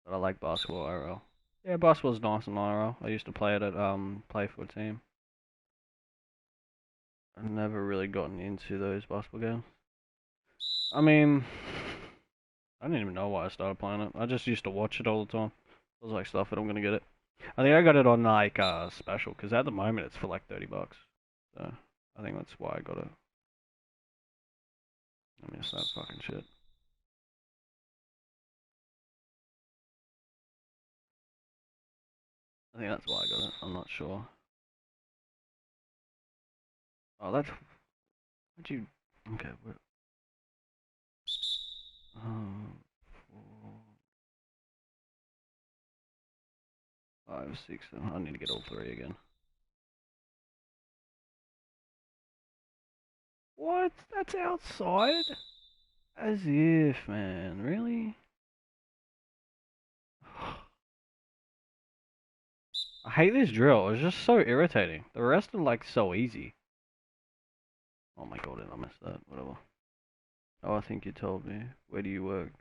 But I like basketball IRL. Yeah, basketball's nice in IRL. I used to play it at play for a team. I've never really gotten into those basketball games. I mean, I didn't even know why I started playing it. I just used to watch it all the time. I was like, stuff it, I'm gonna get it. I think I got it on like special because at the moment it's for like $30. So I think that's why I got it. I miss that fucking shit. I think that's why I got it. I'm not sure. Oh, that's. What'd you. Okay, what? Four, five, six, seven. I need to get all three again. What? That's outside? As if, man. Really? I hate this drill. It's just so irritating. The rest are like so easy. Oh my god, did I miss that? Whatever. Oh, I think you told me. Where do you work?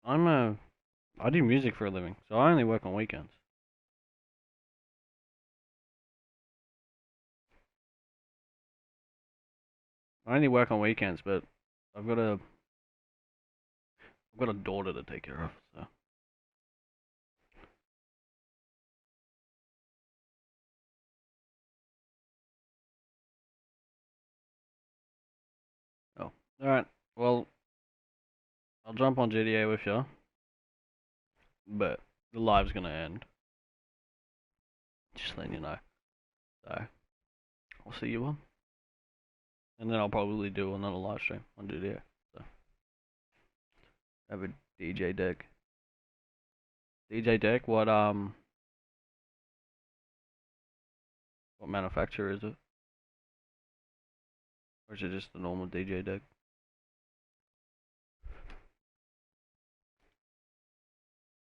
I do music for a living, so I only work on weekends. I only work on weekends, but I've got a I've got a daughter to take care of. So, oh, all right. Well, I'll jump on GTA with you, but the live's gonna end. Just letting you know. So, I'll see you on, and then I'll probably do another live stream on GTA. So, have a DJ deck. DJ deck. What manufacturer is it? Or is it just the normal DJ deck?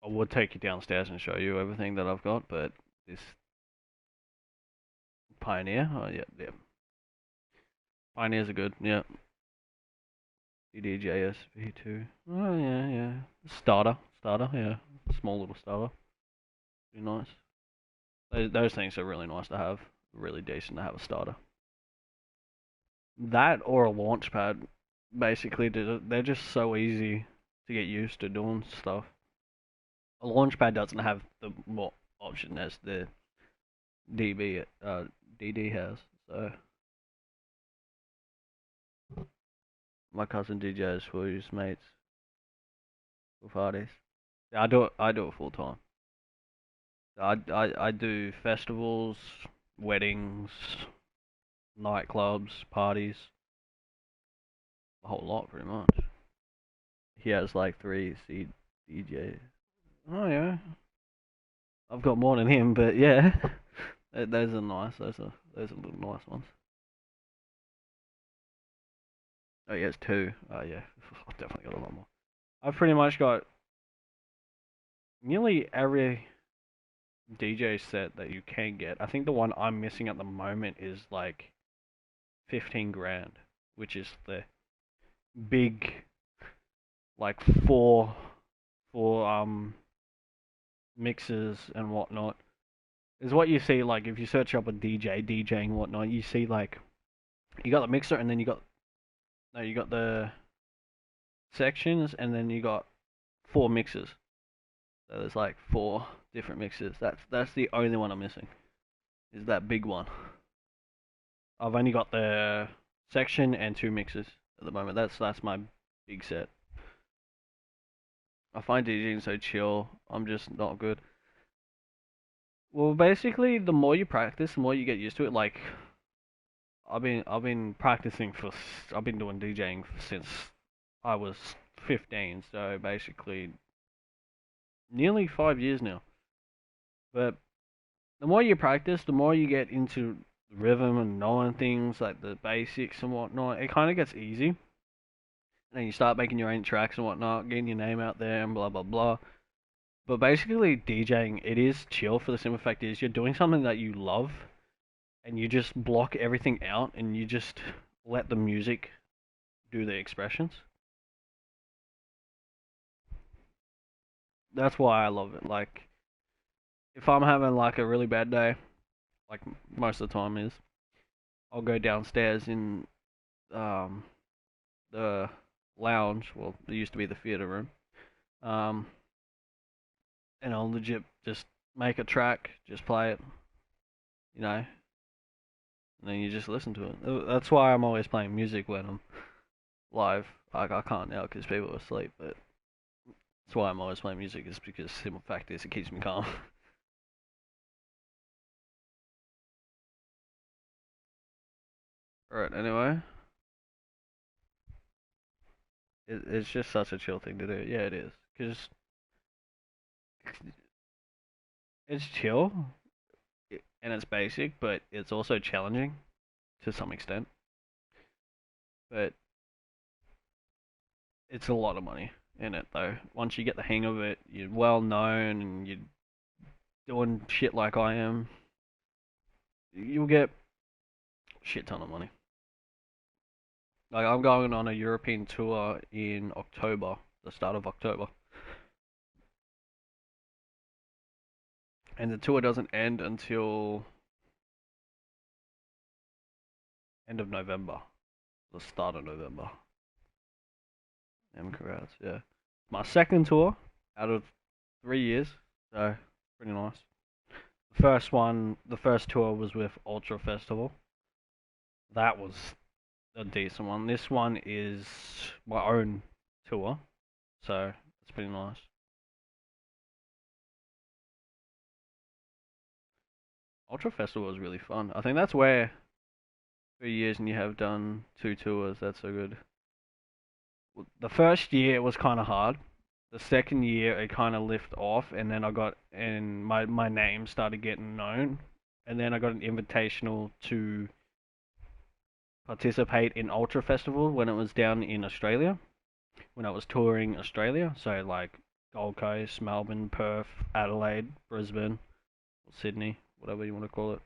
I would take you downstairs and show you everything that I've got, but this Pioneer, oh yeah, yeah. Pioneers are good, yeah. DDJS V2. Oh yeah, yeah. Starter, yeah. Small little starter. Be nice. Those things are really nice to have. Really decent to have a starter. That or a launch pad. Basically, they're just so easy to get used to doing stuff. A launch pad doesn't have the more option as the DD has. So my cousin DJs for his mates for parties. Yeah, I do it full time. I do festivals, weddings, nightclubs, parties, a whole lot pretty much. He has like three DJs. Oh yeah, I've got more than him, but yeah, those are nice. Those are little nice ones. Oh yeah, it's two. Oh yeah, I've definitely got a lot more. I've pretty much got nearly every DJ set that you can get. I think the one I'm missing at the moment is like 15 grand, which is the big like four mixes and whatnot. Is what you see like if you search up a DJ DJing and whatnot. You see like you got the mixer and then you got the sections and then you got four mixes. So there's like four different mixes. That's the only one I'm missing. Is that big one? I've only got the section and two mixes at the moment. That's my big set. I find DJing so chill. I'm just not good. Well, basically, the more you practice, the more you get used to it. Like I've been practicing for I've been doing DJing since I was 15. So basically, nearly 5 years now. But the more you practice, the more you get into rhythm and knowing things like the basics and whatnot. It kind of gets easy. And then you start making your own tracks and whatnot, getting your name out there and blah blah blah. But basically, DJing, it is chill for the simple fact is you're doing something that you love and you just block everything out and you just let the music do the expressions. That's why I love it. Like, if I'm having like a really bad day, like most of the time is, I'll go downstairs in um, the lounge. Well, it used to be the theater room. Um, and I'll legit just make a track, just play it, you know, and then you just listen to it. That's why I'm always playing music when I'm live. Like I can't now because people are asleep, but That's why I'm always playing music, is because the simple fact is it keeps me calm. Alright, anyway, it's just such a chill thing to do. Yeah, it is. Because it's chill and it's basic, but it's also challenging to some extent. But it's a lot of money in it, though. Once you get the hang of it, you're well known and you're doing shit like I am, you'll get a shit ton of money. Like, I'm going on a European tour in October, the start of October. And the tour doesn't end until end of November, the start of November. Congrats, yeah. My second tour out of 3 years, so pretty nice. The first tour was with Ultra Festival. That was a decent one. This one is my own tour, so it's pretty nice. Ultra Festival was really fun. I think that's where 3 years and you have done two tours. That's so good. The first year it was kind of hard. The second year it kind of lifted off, and then I got and my name started getting known, and then I got an invitational to participate in Ultra Festival when it was down in Australia, when I was touring Australia. So like Gold Coast, Melbourne, Perth, Adelaide, Brisbane, Sydney, whatever you want to call it,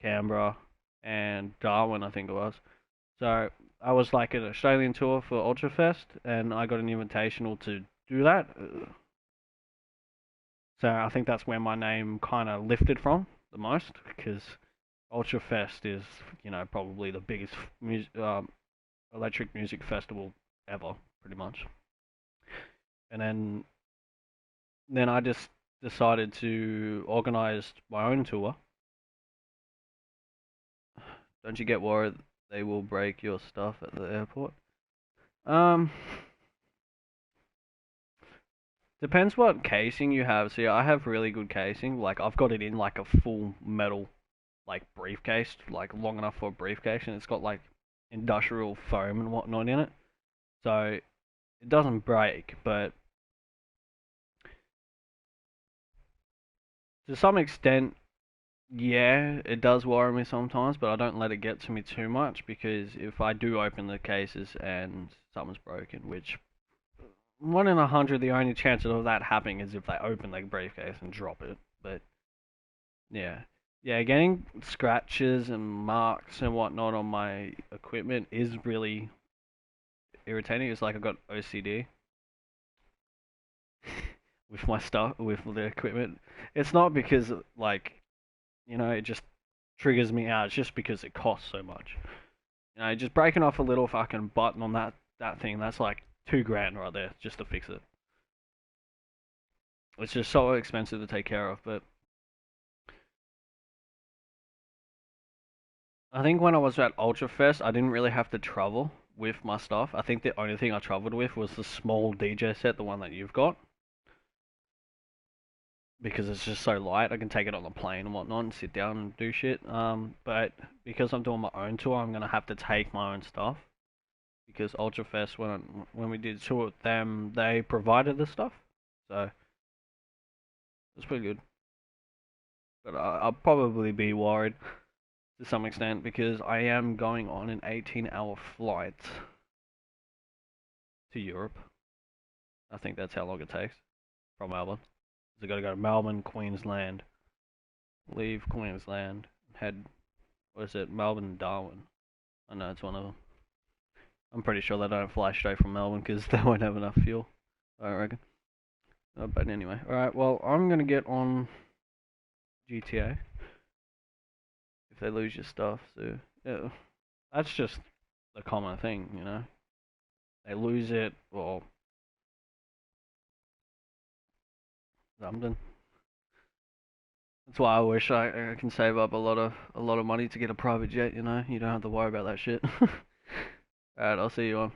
Canberra, and Darwin, I think it was. So I was like an Australian tour for Ultrafest, and I got an invitational to do that. So I think that's where my name kind of lifted from the most, because Ultrafest is, probably the biggest electric music festival ever, pretty much. And then I just decided to organize my own tour. Don't you get worried they will break your stuff at the airport? Um, Depends what casing you have. See, I have really good casing. Like I've got it in like a full metal like briefcase, like long enough for a briefcase, and it's got like industrial foam and whatnot in it. So it doesn't break, but to some extent, yeah, it does worry me sometimes, but I don't let it get to me too much, because if I do open the cases and something's broken, which 1 in 100, the only chance of that happening is if they open the briefcase and drop it. But yeah, yeah, getting scratches and marks and whatnot on my equipment is really irritating. It's like I've got OCD with my stuff, with the equipment. It's not because like, it just triggers me out. It's just because it costs so much. Just breaking off a little fucking button on that thing, that's like 2 grand right there just to fix it. It's just so expensive to take care of. But I think when I was at Ultrafest, I didn't really have to travel with my stuff. I think the only thing I traveled with was the small DJ set, the one that you've got, because it's just so light. I can take it on the plane and whatnot and sit down and do shit. But because I'm doing my own tour, I'm gonna have to take my own stuff, because Ultrafest, when we did a tour with them, they provided the stuff, so it's pretty good. But I'll probably be worried to some extent, because I am going on an 18-hour flight to Europe. I think that's how long it takes from Melbourne. So I got to go to Melbourne, Queensland, leave Queensland, head, what is it, Melbourne, Darwin. I know it's one of them. I'm pretty sure they don't fly straight from Melbourne because they won't have enough fuel, I reckon. But anyway, alright, well, I'm going to get on GTA if they lose your stuff. So, yeah, that's just the common thing. They lose it, or something. That's why I wish I can save up a lot of money to get a private jet. You don't have to worry about that shit. Alright, I'll see you on.